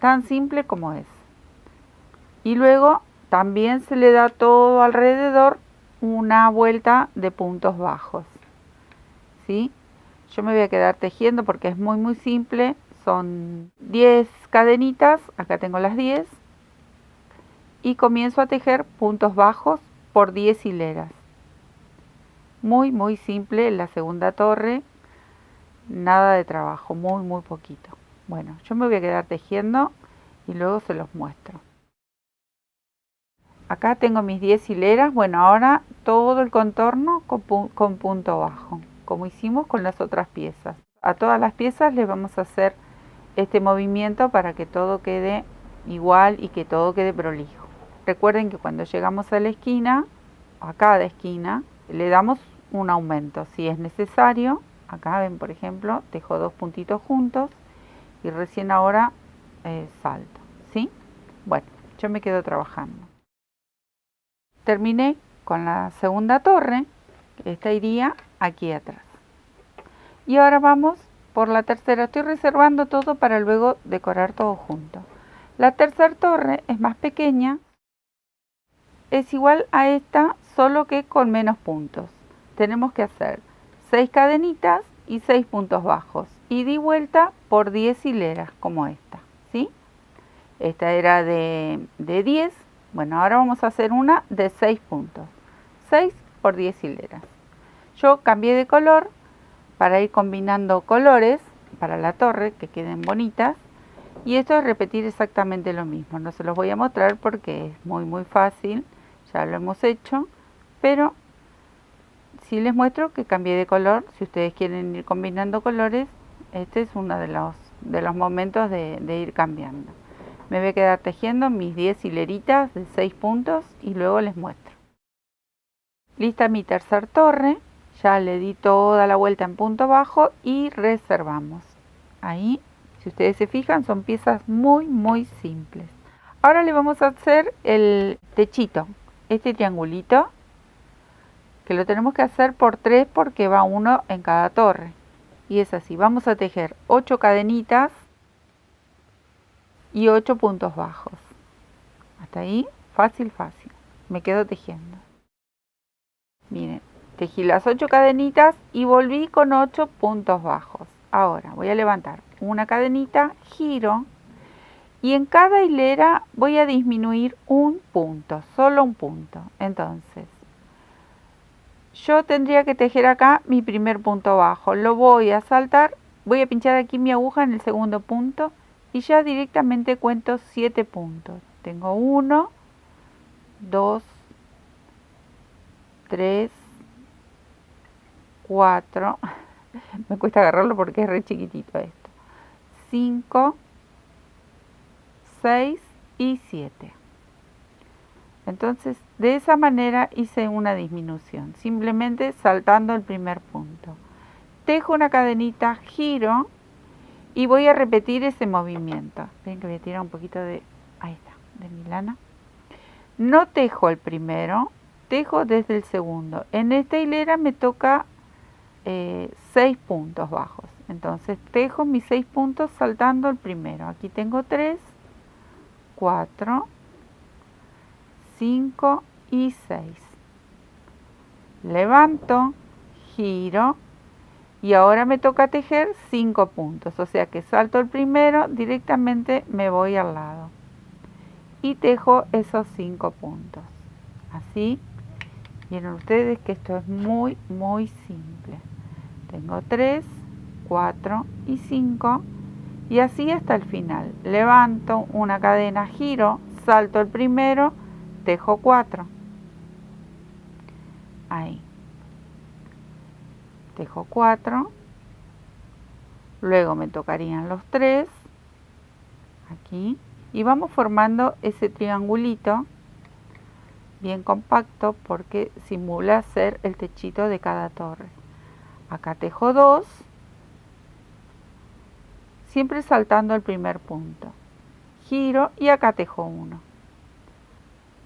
Tan simple como es. Y luego también se le da todo alrededor una vuelta de puntos bajos. ¿Sí? Yo me voy a quedar tejiendo porque es muy simple. Son 10 cadenitas, acá tengo las 10. Y comienzo a tejer puntos bajos por 10 hileras. Muy simple la segunda torre. Nada de trabajo, muy poquito. Bueno, yo me voy a quedar tejiendo y luego se los muestro. Acá tengo mis 10 hileras. Bueno, ahora todo el contorno con punto bajo, como hicimos con las otras piezas. A todas las piezas les vamos a hacer este movimiento para que todo quede igual y que todo quede prolijo. Recuerden que cuando llegamos a la esquina, a cada esquina, le damos un aumento. Si es necesario, acá ven por ejemplo, tejo 2 puntitos juntos y recién ahora salto. ¿Sí? Bueno, yo me quedo trabajando. Terminé con la segunda torre, esta iría aquí atrás. Y ahora vamos por la tercera. Estoy reservando todo para luego decorar todo junto. La tercera torre es más pequeña, es igual a esta, solo que con menos puntos. Tenemos que hacer 6 cadenitas y 6 puntos bajos. Y di vuelta por 10 hileras, como esta, ¿sí? Esta era de 10. Bueno, ahora vamos a hacer una de 6 puntos. 6 por 10 hileras. Yo cambié de color para ir combinando colores para la torre, que queden bonitas. Y esto es repetir exactamente lo mismo. No se los voy a mostrar porque es muy fácil. Ya lo hemos hecho. Pero sí les muestro que cambié de color. Si ustedes quieren ir combinando colores, este es uno de los momentos de ir cambiando. Me voy a quedar tejiendo mis 10 hileritas de 6 puntos y luego les muestro. Lista mi tercer torre, ya le di toda la vuelta en punto bajo y reservamos. Ahí, si ustedes se fijan, son piezas muy simples. Ahora le vamos a hacer el techito, este triangulito, que lo tenemos que hacer por 3 porque va uno en cada torre. Y es así, vamos a tejer 8 cadenitas y 8 puntos bajos. Hasta ahí, fácil. Me quedo tejiendo. Miren, tejí las 8 cadenitas y volví con 8 puntos bajos. Ahora voy a levantar una cadenita, giro y en cada hilera voy a disminuir un punto, solo un punto. Entonces, yo tendría que tejer acá mi primer punto bajo. Lo voy a saltar, voy a pinchar aquí mi aguja en el segundo punto y ya directamente cuento 7 puntos. Tengo 1, 2, 3, 4, me cuesta agarrarlo porque es re chiquitito esto, 5, 6 y 7. Entonces, de esa manera hice una disminución, simplemente saltando el primer punto. Tejo una cadenita, giro y voy a repetir ese movimiento. Ven que voy a tirar un poquito de... ahí está. de mi lana. No tejo el primero, tejo desde el segundo. En esta hilera me toca 6 puntos bajos. Entonces tejo mis 6 puntos saltando el primero. Aquí tengo 3, 4, 5 y 6. Levanto, giro y ahora me toca tejer 5 puntos. O sea que salto el primero, directamente me voy al lado y tejo esos 5 puntos. Así, vieron ustedes que esto es muy simple. Tengo 3, 4 y 5 y así hasta el final. Levanto una cadena, giro, salto el primero, tejo 4. Ahí. Tejo 4. Luego me tocarían los 3. Aquí. Y vamos formando ese triangulito bien compacto porque simula ser el techito de cada torre. Acá tejo 2, siempre saltando el primer punto. Giro y acá tejo 1.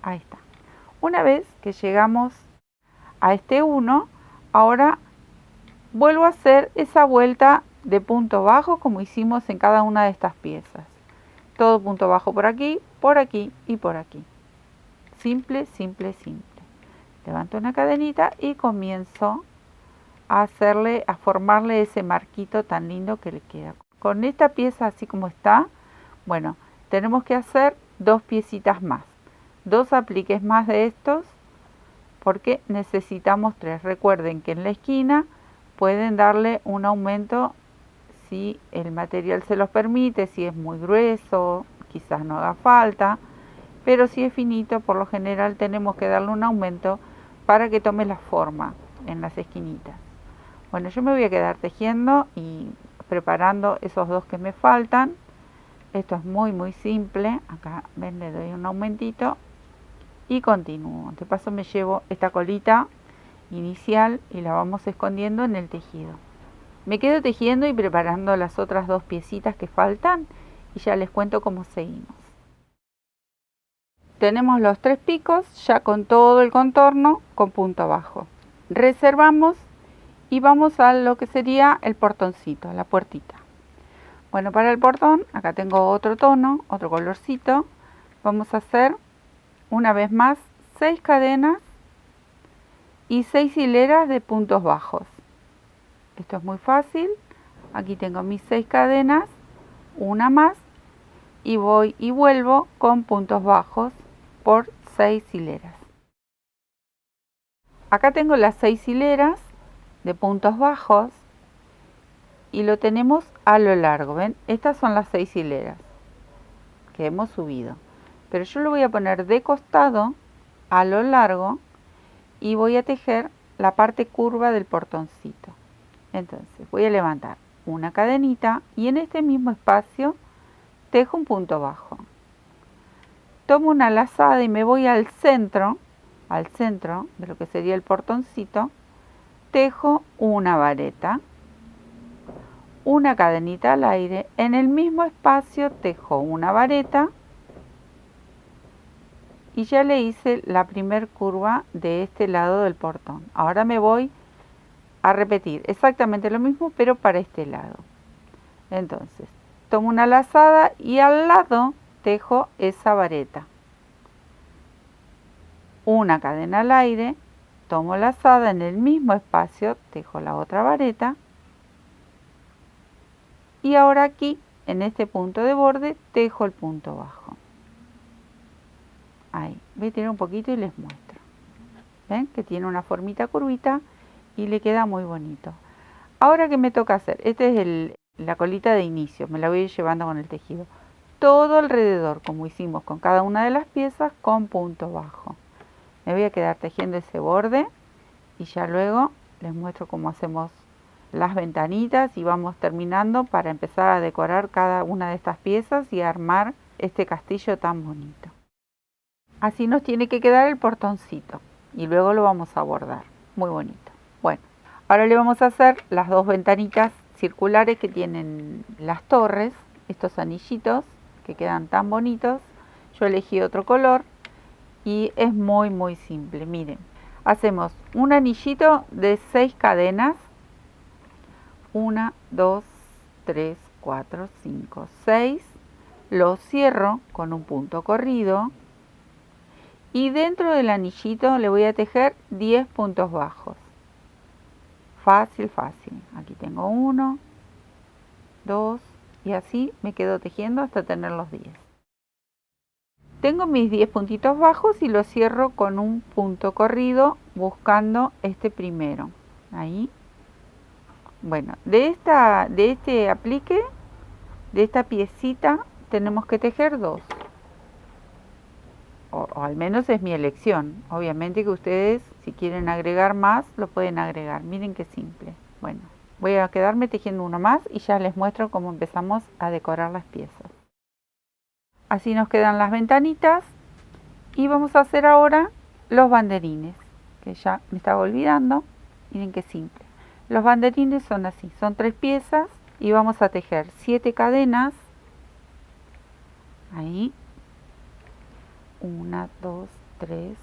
Ahí está. Una vez que llegamos a este 1, ahora vuelvo a hacer esa vuelta de punto bajo como hicimos en cada una de estas piezas. Todo punto bajo por aquí y por aquí. Simple, simple, simple. Levanto una cadenita y comienzo a formarle ese marquito tan lindo que le queda. Con esta pieza así como está, bueno, tenemos que hacer 2 piecitas más, 2 apliques más de estos, porque necesitamos 3. Recuerden que en la esquina pueden darle un aumento si el material se los permite, si es muy grueso, quizás no haga falta, pero si es finito, por lo general tenemos que darle un aumento para que tome la forma en las esquinitas. Bueno, yo me voy a quedar tejiendo y preparando esos 2 que me faltan. Esto es muy simple. Acá ven, le doy un aumentito y continúo. De paso me llevo esta colita inicial y la vamos escondiendo en el tejido. Me quedo tejiendo y preparando las otras 2 piecitas que faltan y ya les cuento cómo seguimos. Tenemos los 3 picos ya con todo el contorno con punto bajo. Reservamos y vamos a lo que sería el portoncito, la puertita. Bueno, para el portón, acá tengo otro tono, otro colorcito. Vamos a hacer una vez más 6 cadenas y 6 hileras de puntos bajos. Esto es muy fácil. Aquí tengo mis 6 cadenas, una más, y voy y vuelvo con puntos bajos por 6 hileras. Acá tengo las 6 hileras de puntos bajos y lo tenemos a lo largo. ¿Ven? Estas son las 6 hileras que hemos subido. Pero yo lo voy a poner de costado a lo largo y voy a tejer la parte curva del portoncito. Entonces voy a levantar una cadenita y en este mismo espacio tejo un punto bajo. Tomo una lazada y me voy al centro de lo que sería el portoncito, tejo una vareta, una cadenita al aire, en el mismo espacio tejo una vareta y ya le hice la primer curva de este lado del portón. Ahora me voy a repetir exactamente lo mismo pero para este lado. Entonces tomo una lazada y al lado tejo esa vareta, una cadena al aire, tomo lazada en el mismo espacio, tejo la otra vareta y ahora aquí en este punto de borde tejo el punto bajo. Ahí, voy a tirar un poquito y les muestro. ¿Ven? Que tiene una formita curvita y le queda muy bonito. Ahora, ¿qué me toca hacer? Esta es la colita de inicio, me la voy a ir llevando con el tejido. Todo alrededor, como hicimos con cada una de las piezas, con punto bajo. Me voy a quedar tejiendo ese borde y ya luego les muestro cómo hacemos las ventanitas y vamos terminando para empezar a decorar cada una de estas piezas y armar este castillo tan bonito. Así nos tiene que quedar el portoncito y luego lo vamos a bordar. Muy bonito. Bueno, ahora le vamos a hacer las 2 ventanitas circulares que tienen las torres, estos anillitos que quedan tan bonitos Yo elegí otro color y es muy simple. Miren, hacemos un anillito de 6 cadenas. 1, 2, 3, 4, 5, 6. Lo cierro con un punto corrido y dentro del anillito le voy a tejer 10 puntos bajos. Fácil. Aquí tengo 1, 2 y así me quedo tejiendo hasta tener los 10. Tengo mis 10 puntitos bajos y los cierro con un punto corrido buscando este primero. Ahí. Bueno, de este aplique, de esta piecita, tenemos que tejer 2. O al menos es mi elección. Obviamente que ustedes, si quieren agregar más, lo pueden agregar. Miren qué simple. Bueno, voy a quedarme tejiendo uno más y ya les muestro cómo empezamos a decorar las piezas. Así nos quedan las ventanitas y vamos a hacer ahora los banderines, que ya me estaba olvidando. Miren qué simple. Los banderines son así, son 3 piezas y vamos a tejer 7 cadenas. Ahí. 1, 2, 3,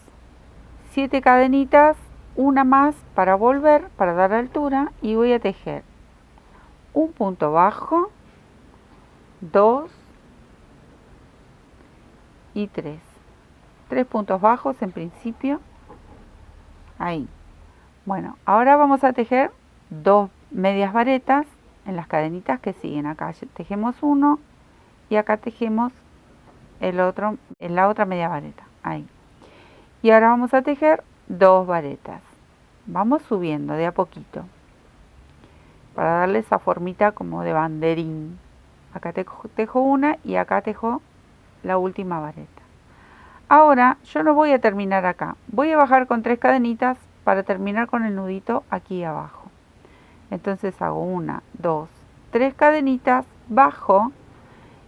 7 cadenitas, una más para volver, para dar altura, y voy a tejer un punto bajo, 2 y 3. 3 puntos bajos en principio. Ahí. Bueno, ahora vamos a tejer 2 medias varetas en las cadenitas que siguen. Acá tejemos uno y acá tejemos el otro en la otra media vareta. Ahí. Y ahora vamos a tejer 2 varetas. Vamos subiendo de a poquito para darle esa formita como de banderín. Acá tejo una y acá tejo la última vareta. Ahora yo no voy a terminar acá, voy a bajar con 3 cadenitas para terminar con el nudito aquí abajo. Entonces hago 1, 2, 3 cadenitas, bajo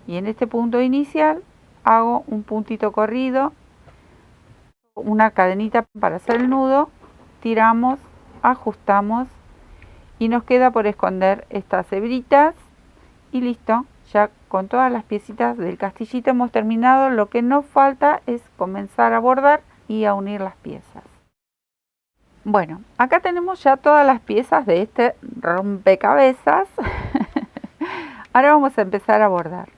y en este punto inicial hago un puntito corrido, una cadenita para hacer el nudo, tiramos, ajustamos y nos queda por esconder estas hebritas y listo. Ya con todas las piecitas del castillito hemos terminado. Lo que nos falta es comenzar a bordar y a unir las piezas. Bueno, acá tenemos ya todas las piezas de este rompecabezas. Ahora vamos a empezar a bordar.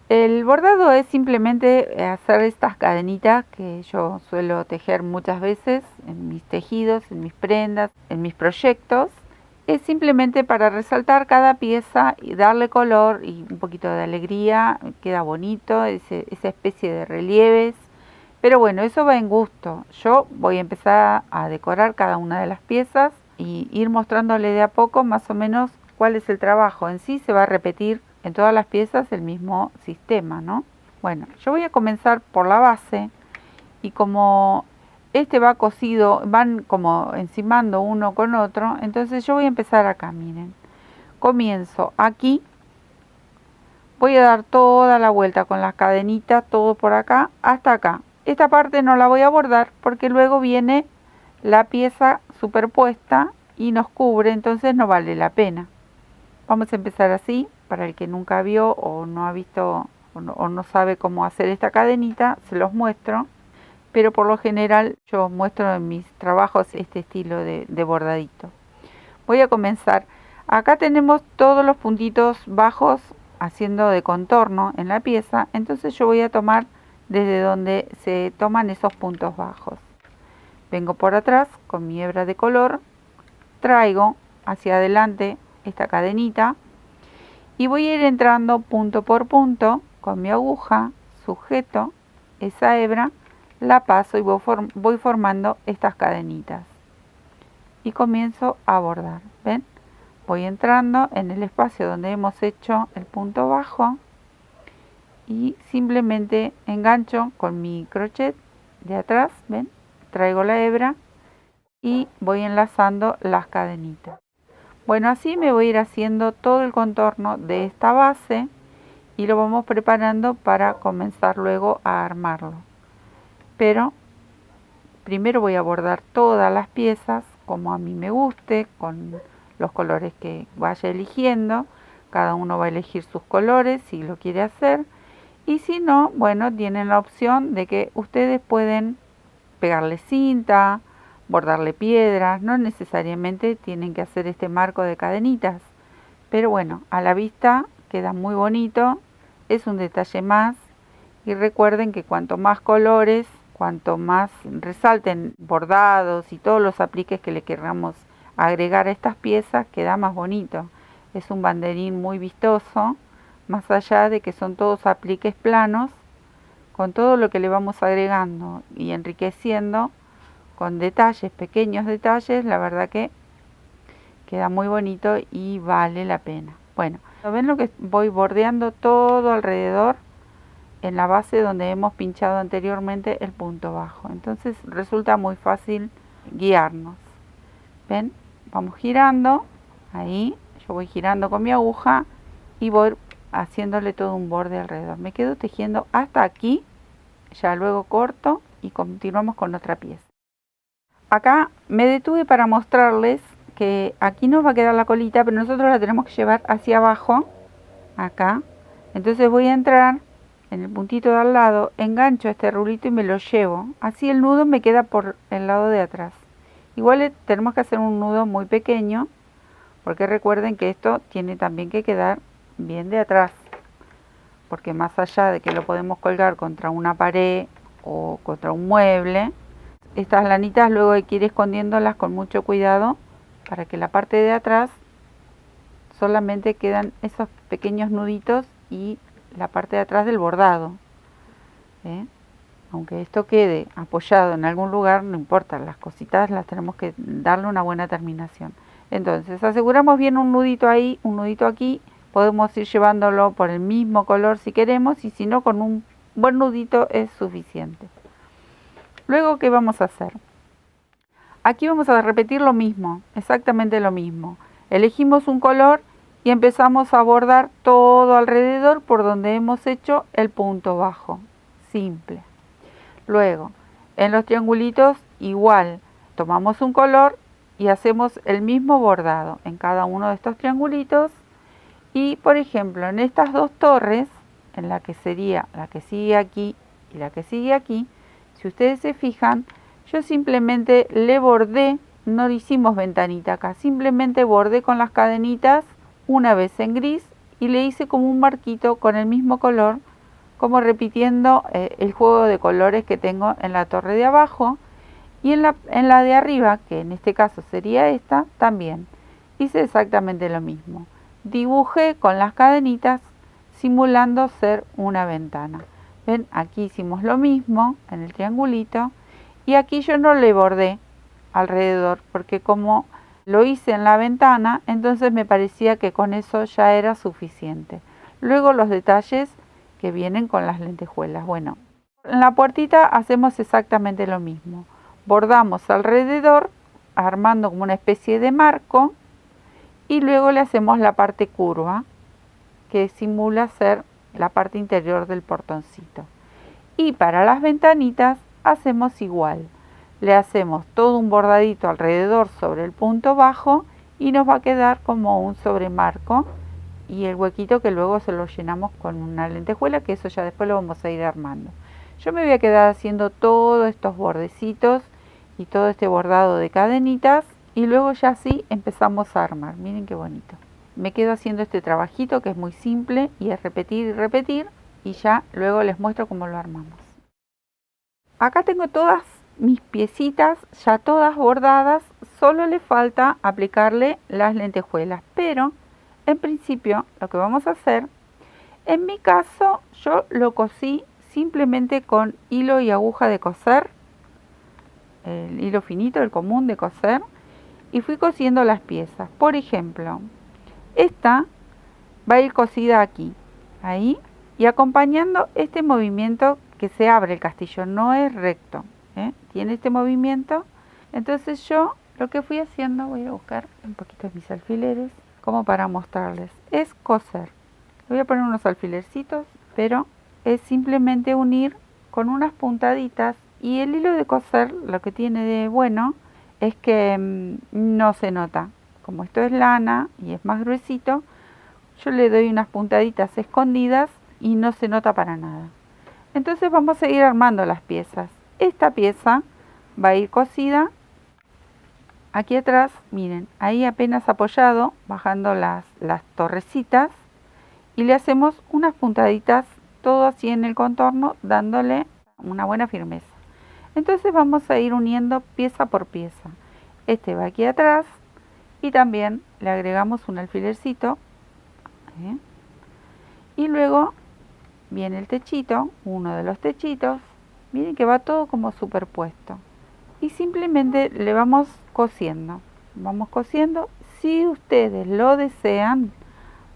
El bordado es simplemente hacer estas cadenitas que yo suelo tejer muchas veces en mis tejidos, en mis prendas, en mis proyectos. Es simplemente para resaltar cada pieza y darle color y un poquito de alegría. Queda bonito, esa especie de relieves. Pero bueno, eso va en gusto. Yo voy a empezar a decorar cada una de las piezas y ir mostrándole de a poco más o menos cuál es el trabajo. En sí se va a repetir en todas las piezas el mismo sistema, ¿no? Bueno, yo voy a comenzar por la base y como este va cosido, van como encimando uno con otro, entonces yo voy a empezar acá, miren. Comienzo aquí, voy a dar toda la vuelta con las cadenitas, todo por acá, hasta acá. Esta parte no la voy a bordar porque luego viene la pieza superpuesta y nos cubre, entonces no vale la pena. Vamos a empezar así, para el que nunca vio o no ha visto o no sabe cómo hacer esta cadenita, se los muestro. Pero por lo general yo muestro en mis trabajos este estilo de bordadito. Voy a comenzar. Acá tenemos todos los puntitos bajos haciendo de contorno en la pieza, entonces yo voy a tomar desde donde se toman esos puntos bajos. Vengo por atrás con mi hebra de color, traigo hacia adelante esta cadenita y voy a ir entrando punto por punto con mi aguja, sujeto esa hebra, la paso y voy formando estas cadenitas y comienzo a bordar. ¿Ven? Voy entrando en el espacio donde hemos hecho el punto bajo y simplemente engancho con mi crochet de atrás, ¿ven? Traigo la hebra y voy enlazando las cadenitas. Bueno, así me voy a ir haciendo todo el contorno de esta base y lo vamos preparando para comenzar luego a armarlo. Pero primero voy a bordar todas las piezas como a mí me guste, con los colores que vaya eligiendo. Cada uno va a elegir sus colores si lo quiere hacer. Y si no, bueno, tienen la opción de que ustedes pueden pegarle cinta, bordarle piedras, no necesariamente tienen que hacer este marco de cadenitas, pero bueno, a la vista queda muy bonito, es un detalle más. Y recuerden que cuanto más colores, cuanto más resalten bordados y todos los apliques que le queramos agregar a estas piezas, queda más bonito. Es un banderín muy vistoso, más allá de que son todos apliques planos, con todo lo que le vamos agregando y enriqueciendo con detalles, pequeños detalles, la verdad que queda muy bonito y vale la pena. Bueno, ¿ven lo que voy bordeando todo alrededor? En la base donde hemos pinchado anteriormente el punto bajo. Entonces resulta muy fácil guiarnos. ¿Ven? Vamos girando. Ahí yo voy girando con mi aguja y voy haciéndole todo un borde alrededor. Me quedo tejiendo hasta aquí. Ya luego corto y continuamos con otra pieza. Acá me detuve para mostrarles que aquí nos va a quedar la colita, pero nosotros la tenemos que llevar hacia abajo. Acá. Entonces voy a entrar en el puntito de al lado, engancho este rulito y me lo llevo. Así el nudo me queda por el lado de atrás. Igual tenemos que hacer un nudo muy pequeño, porque recuerden que esto tiene también que quedar bien de atrás. Porque más allá de que lo podemos colgar contra una pared o contra un mueble, estas lanitas luego hay que ir escondiéndolas con mucho cuidado para que la parte de atrás solamente quedan esos pequeños nuditos y la parte de atrás del bordado. Aunque esto quede apoyado en algún lugar, no importa, las cositas las tenemos que darle una buena terminación. Entonces aseguramos bien un nudito ahí, un nudito aquí, podemos ir llevándolo por el mismo color si queremos, y si no, con un buen nudito es suficiente. Luego, ¿qué vamos a hacer? Aquí vamos a repetir lo mismo, exactamente lo mismo. Elegimos un color y empezamos a bordar todo alrededor por donde hemos hecho el punto bajo, simple. Luego, en los triangulitos igual, tomamos un color y hacemos el mismo bordado en cada uno de estos triangulitos. Y por ejemplo, en estas dos torres, en la que sería la que sigue aquí y la que sigue aquí, si ustedes se fijan, yo simplemente le bordé, no hicimos ventanita acá, simplemente bordé con las cadenitas una vez en gris y le hice como un marquito con el mismo color, como repitiendo el juego de colores que tengo en la torre de abajo. Y en la de arriba, que en este caso sería esta, también hice exactamente lo mismo. Dibujé con las cadenitas simulando ser una ventana. ¿Ven? Aquí hicimos lo mismo en el triangulito y aquí yo no le bordé alrededor porque como lo hice en la ventana, entonces me parecía que con eso ya era suficiente. Luego los detalles que vienen con las lentejuelas. Bueno, en la puertita hacemos exactamente lo mismo. Bordamos alrededor, armando como una especie de marco, y luego le hacemos la parte curva, que simula ser la parte interior del portoncito. Y para las ventanitas hacemos igual. Le hacemos todo un bordadito alrededor sobre el punto bajo y nos va a quedar como un sobremarco y el huequito que luego se lo llenamos con una lentejuela, que eso ya después lo vamos a ir armando. Yo me voy a quedar haciendo todos estos bordecitos y todo este bordado de cadenitas y luego ya así empezamos a armar. Miren qué bonito. Me quedo haciendo este trabajito que es muy simple y es repetir y repetir, y ya luego les muestro cómo lo armamos. Acá tengo todas mis piecitas ya todas bordadas, solo le falta aplicarle las lentejuelas, pero en principio lo que vamos a hacer, en mi caso yo lo cosí simplemente con hilo y aguja de coser, el hilo finito, el común de coser, y fui cosiendo las piezas. Por ejemplo, esta va a ir cosida aquí, ahí, y acompañando este movimiento que se abre el castillo, no es recto, tiene este movimiento. Entonces yo lo que fui haciendo, voy a buscar un poquito mis alfileres como para mostrarles, es coser. Voy a poner unos alfilercitos, pero es simplemente unir con unas puntaditas, y el hilo de coser lo que tiene de bueno es que no se nota. Como esto es lana y es más gruesito, yo le doy unas puntaditas escondidas y no se nota para nada. Entonces vamos a ir armando las piezas. Esta pieza va a ir cosida aquí atrás, miren, ahí apenas apoyado, bajando las torrecitas, y le hacemos unas puntaditas, todo así en el contorno, dándole una buena firmeza. Entonces vamos a ir uniendo pieza por pieza. Este va aquí atrás y también le agregamos un alfilercito. Y luego viene el techito, uno de los techitos. Miren que va todo como superpuesto. Y simplemente le vamos cosiendo. Vamos cosiendo. Si ustedes lo desean,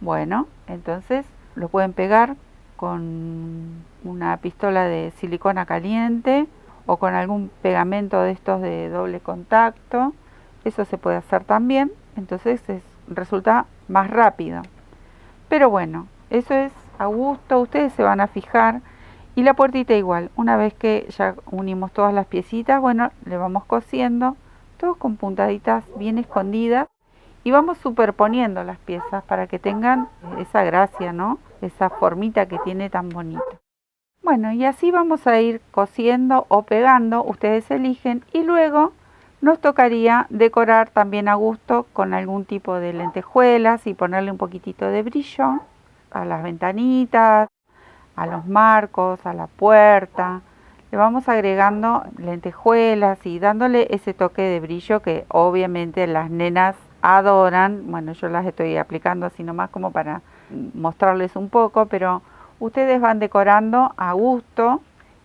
bueno, entonces lo pueden pegar con una pistola de silicona caliente o con algún pegamento de estos de doble contacto. Eso se puede hacer también, entonces resulta más rápido. Pero bueno, eso es a gusto, ustedes se van a fijar. Y la puertita igual, una vez que ya unimos todas las piecitas, bueno, le vamos cosiendo, todos con puntaditas bien escondidas. Y vamos superponiendo las piezas para que tengan esa gracia, ¿no? Esa formita que tiene tan bonita. Bueno, y así vamos a ir cosiendo o pegando, ustedes eligen, y luego nos tocaría decorar también a gusto con algún tipo de lentejuelas y ponerle un poquitito de brillo a las ventanitas, a los marcos, a la puerta. Le vamos agregando lentejuelas y dándole ese toque de brillo que obviamente las nenas adoran. Bueno, yo las estoy aplicando así nomás como para mostrarles un poco, pero ustedes van decorando a gusto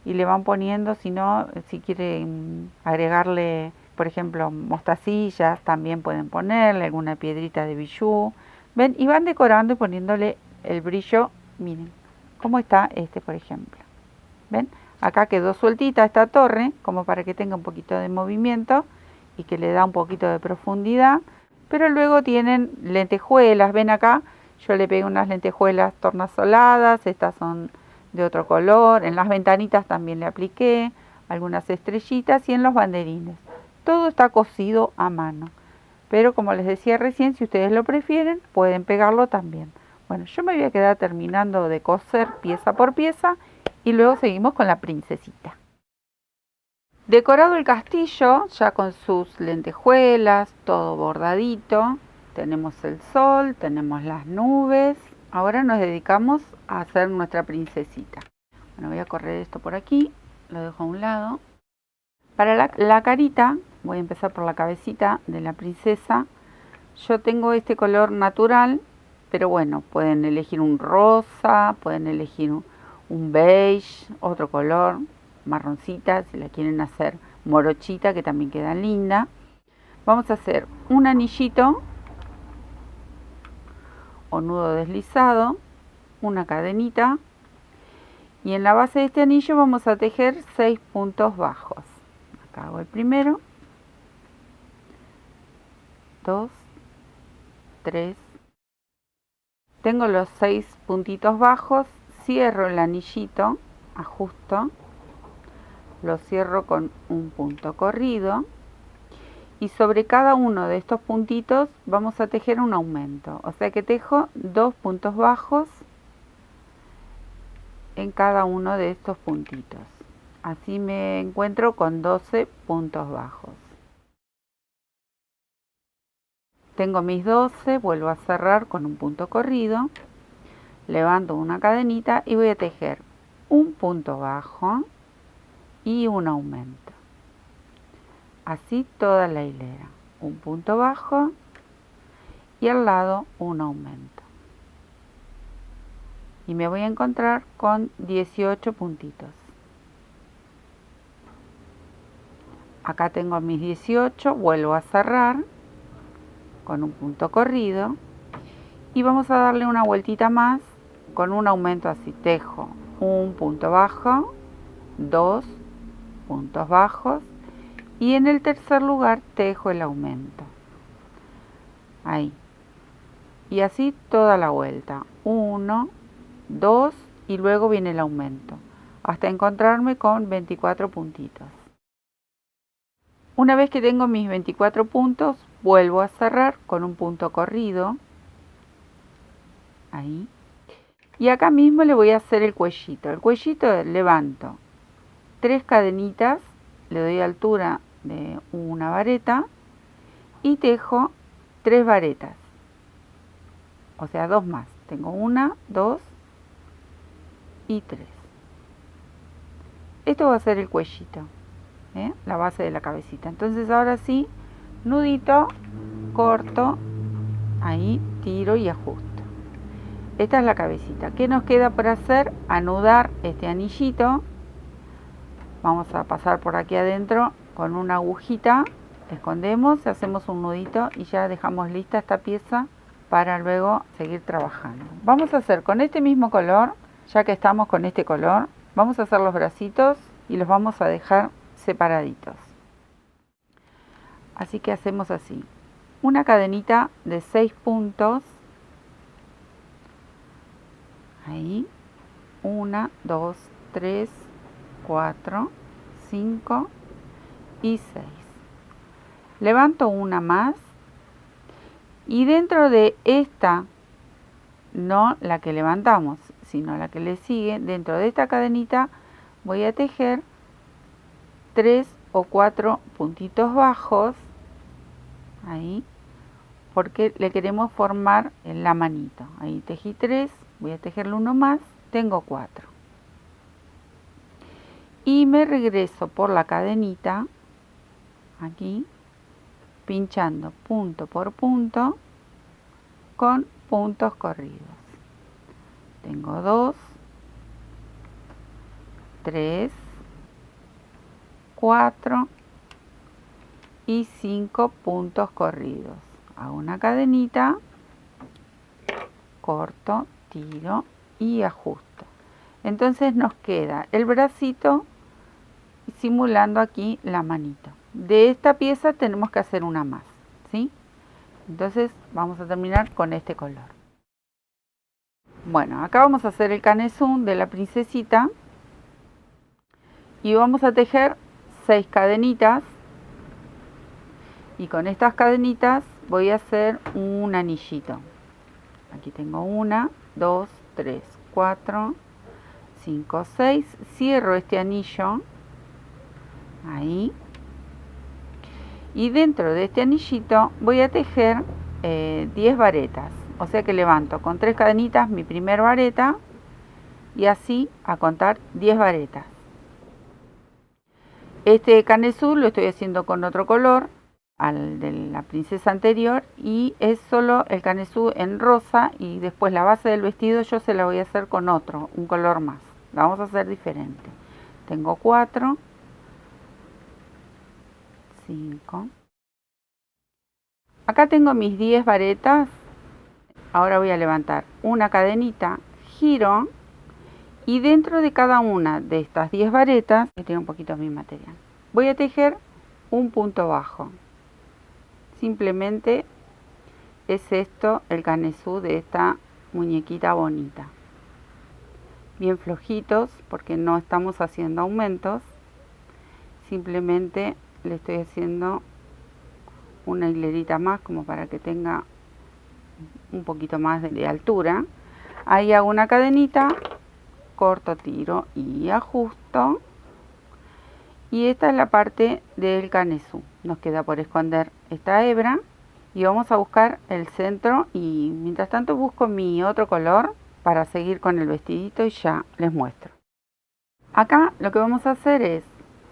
y le van poniendo, si no, si quieren agregarle, por ejemplo, mostacillas, también pueden ponerle alguna piedrita de bijú. ¿Ven? Y van decorando y poniéndole el brillo. Miren cómo está este, por ejemplo. ¿Ven? Acá quedó sueltita esta torre, como para que tenga un poquito de movimiento y que le da un poquito de profundidad. Pero luego tienen lentejuelas, ven acá, yo le pegué unas lentejuelas tornasoladas, estas son de otro color, en las ventanitas también le apliqué algunas estrellitas y en los banderines. Todo está cosido a mano, pero como les decía recién, si ustedes lo prefieren, pueden pegarlo también. Bueno, yo me voy a quedar terminando de coser pieza por pieza y luego seguimos con la princesita. Decorado el castillo, ya con sus lentejuelas, todo bordadito, tenemos el sol, tenemos las nubes. Ahora nos dedicamos a hacer nuestra princesita. Bueno, voy a correr esto por aquí, lo dejo a un lado. Para la carita, voy a empezar por la cabecita de la princesa. Yo tengo este color natural, pero bueno, pueden elegir un rosa, pueden elegir un beige, otro color, marroncita, si la quieren hacer morochita, que también queda linda. Vamos a hacer un anillito o nudo deslizado, una cadenita, y en la base de este anillo vamos a tejer 6 puntos bajos. Acá hago el primero, 2, 3, tengo los 6 puntitos bajos, cierro el anillito, ajusto, lo cierro con un punto corrido y sobre cada uno de estos puntitos vamos a tejer un aumento, o sea que tejo 2 puntos bajos en cada uno de estos puntitos. Así me encuentro con 12 puntos bajos. Tengo mis 12, vuelvo a cerrar con un punto corrido, levanto una cadenita y voy a tejer un punto bajo y un aumento. Así toda la hilera, un punto bajo y al lado un aumento. Y me voy a encontrar con 18 puntitos. Acá tengo mis 18, vuelvo a cerrar con un punto corrido y vamos a darle una vueltita más con un aumento así. Tejo un punto bajo, 2 puntos bajos y en el tercer lugar tejo el aumento. Ahí. Y así toda la vuelta. 1, 2 y luego viene el aumento. Hasta encontrarme con 24 puntitos. Una vez que tengo mis 24 puntos, vuelvo a cerrar con un punto corrido. Ahí. Y acá mismo le voy a hacer el cuellito. El cuellito levanto 3 cadenitas, le doy altura de una vareta y tejo 3 varetas, o sea 2 más. Tengo 1, 2 y 3. Esto va a ser el cuellito, la base de la cabecita. Entonces ahora sí, nudito, corto, ahí tiro y ajusto. Esta es la cabecita. ¿Qué nos queda por hacer? Anudar este anillito. Vamos a pasar por aquí adentro con una agujita, escondemos, hacemos un nudito y ya dejamos lista esta pieza para luego seguir trabajando. Vamos a hacer con este mismo color, ya que estamos con este color, vamos a hacer los bracitos y los vamos a dejar separaditos. Así que hacemos así, una cadenita de 6 puntos, ahí, 1, 2, 3, 4, 5 y 6. Levanto una más y dentro de esta, no la que levantamos, sino la que le sigue, dentro de esta cadenita voy a tejer 3 o 4 puntitos bajos, ahí, porque le queremos formar en la manito. Ahí tejí 3, voy a tejerle uno más, tengo 4. Y me regreso por la cadenita, aquí, pinchando punto por punto con puntos corridos. Tengo 2, 3, 4 y 5 puntos corridos. Hago una cadenita, corto, tiro y ajusto. Entonces nos queda el bracito simulando aquí la manito. De esta pieza tenemos que hacer una más, ¿sí? Entonces vamos a terminar con este color. Bueno, acá vamos a hacer el canesú de la princesita y vamos a tejer 6 cadenitas, y con estas cadenitas voy a hacer un anillito. Aquí tengo 1, 2, 3, 4, 5, 6. Cierro este anillo, ahí, y dentro de este anillito voy a tejer 10 varetas, o sea que levanto con 3 cadenitas mi primer vareta y así a contar 10 varetas. Este canesú lo estoy haciendo con otro color al de la princesa anterior y es solo el canesú en rosa, y después la base del vestido yo se la voy a hacer con otro, un color más. La vamos a hacer diferente. Tengo 4, 5. Acá tengo mis 10 varetas. Ahora voy a levantar una cadenita, giro, y dentro de cada una de estas 10 varetas, que tiene un poquito mi material, voy a tejer un punto bajo. Simplemente es esto el canesú de esta muñequita bonita. Bien flojitos porque no estamos haciendo aumentos. Simplemente le estoy haciendo una hilerita más como para que tenga un poquito más de altura. Ahí hago una cadenita, corto, tiro y ajusto. Y esta es la parte del canesú. Nos queda por esconder esta hebra y vamos a buscar el centro, y mientras tanto busco mi otro color para seguir con el vestidito y ya les muestro. Acá lo que vamos a hacer es,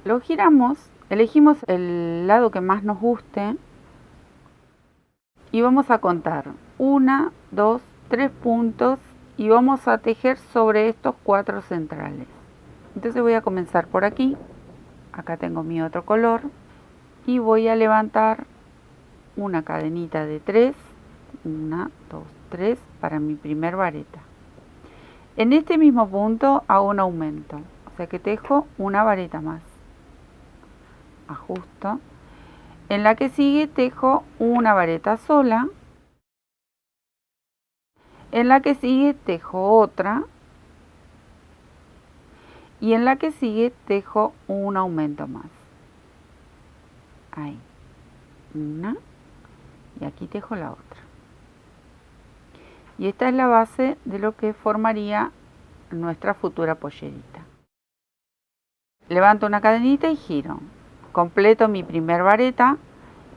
lo giramos, elegimos el lado que más nos guste y vamos a contar 1, 2, 3 puntos y vamos a tejer sobre estos 4 centrales. Entonces voy a comenzar por aquí. Acá tengo mi otro color y voy a levantar una cadenita de 3, 1, 2, 3 para mi primer vareta. En este mismo punto hago un aumento, o sea que tejo una vareta más, ajusto. En la que sigue tejo una vareta sola, en la que sigue tejo otra, y en la que sigue tejo un aumento más. Ahí, una, y aquí tejo la otra. Y esta es la base de lo que formaría nuestra futura pollerita. Levanto una cadenita y giro. Completo mi primer vareta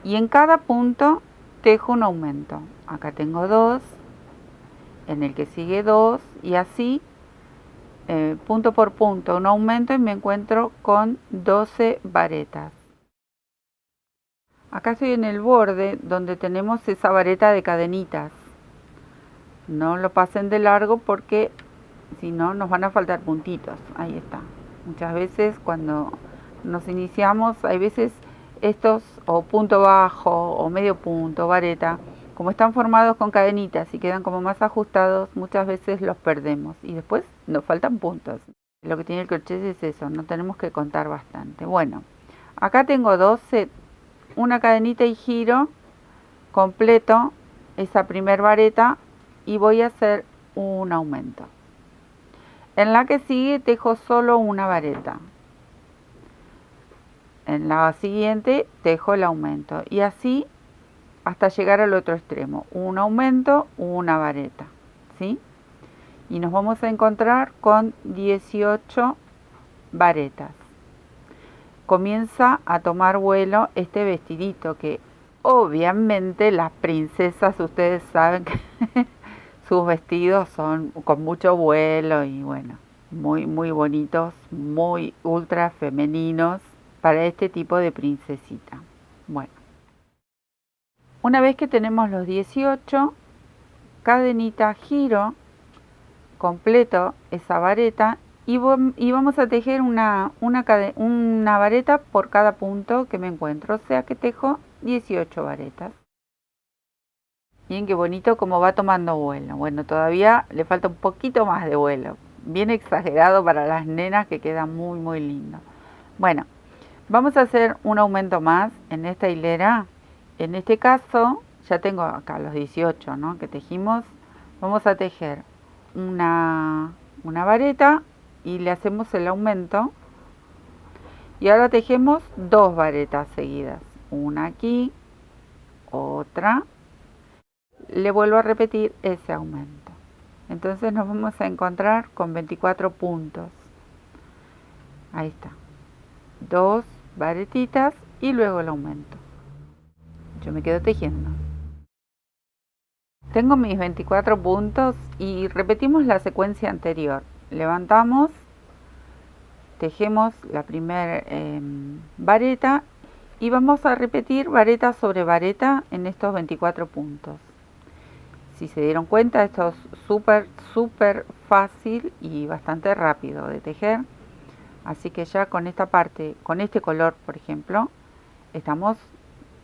y en cada punto tejo un aumento. Acá tengo 2, en el que sigue 2 y así punto por punto un aumento y me encuentro con 12 varetas. Acá estoy en el borde donde tenemos esa vareta de cadenitas. No lo pasen de largo porque si no nos van a faltar puntitos. Ahí está. Muchas veces cuando nos iniciamos, hay veces estos o punto bajo o medio punto, vareta, como están formados con cadenitas y quedan como más ajustados, muchas veces los perdemos y después nos faltan puntos. Lo que tiene el crochet es eso, no tenemos que contar bastante. Bueno, acá tengo 12, una cadenita y giro, completo esa primer vareta y voy a hacer un aumento. En la que sigue tejo solo una vareta. En la siguiente tejo el aumento y así hasta llegar al otro extremo. Un aumento, una vareta, ¿sí? Y nos vamos a encontrar con 18 varetas. Comienza a tomar vuelo este vestidito que obviamente las princesas, ustedes saben que sus vestidos son con mucho vuelo y bueno, muy bonitos, muy ultra femeninos para este tipo de princesita. Bueno, una vez que tenemos los 18, cadenita, giro, completo esa vareta y vamos a tejer una vareta por cada punto que me encuentro, o sea que tejo 18 varetas. Miren qué bonito como va tomando vuelo. Bueno, todavía le falta un poquito más de vuelo, bien exagerado para las nenas, que queda muy lindo. Bueno, vamos a hacer un aumento más en esta hilera. En este caso ya tengo acá los 18, ¿no?, que tejimos. Vamos a tejer una vareta y le hacemos el aumento y ahora tejemos 2 varetas seguidas, una aquí, otra, le vuelvo a repetir ese aumento. Entonces nos vamos a encontrar con 24 puntos. Ahí está, 2 varetitas y luego el aumento. Yo me quedo tejiendo. Tengo mis 24 puntos y repetimos la secuencia anterior. Levantamos, tejemos la primera vareta y vamos a repetir vareta sobre vareta en estos 24 puntos. Si se dieron cuenta, esto es súper fácil y bastante rápido de tejer. Así que ya con esta parte, con este color por ejemplo, estamos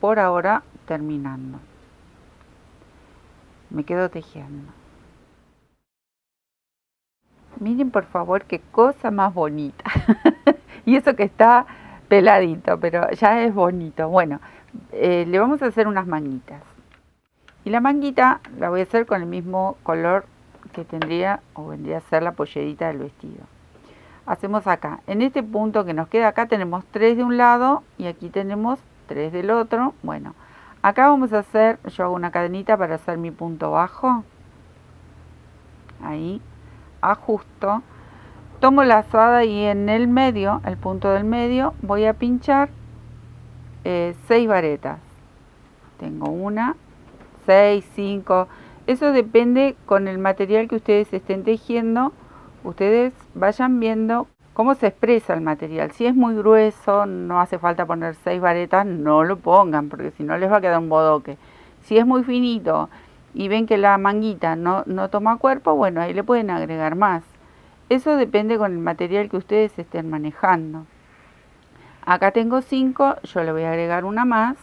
por ahora terminando. Me quedo tejiendo. Miren por favor qué cosa más bonita. Y eso que está peladito, pero ya es bonito. Bueno, le vamos a hacer unas manguitas. Y la manguita la voy a hacer con el mismo color que tendría o vendría a ser la pollerita del vestido. Hacemos acá, en este punto que nos queda acá tenemos 3 de un lado y aquí tenemos 3 del otro. Bueno, acá vamos a hacer, yo hago una cadenita para hacer mi punto bajo. Ahí, ajusto, tomo la lazada y en el medio, el punto del medio, voy a pinchar 6 varetas. Tengo una, 6, 5, eso depende con el material que ustedes estén tejiendo. Ustedes vayan viendo cómo se expresa el material. Si es muy grueso, no hace falta poner 6 varetas, no lo pongan, porque si no les va a quedar un bodoque. Si es muy finito y ven que la manguita no toma cuerpo, bueno, ahí le pueden agregar más. Eso depende con el material que ustedes estén manejando. Acá tengo 5, yo le voy a agregar una más.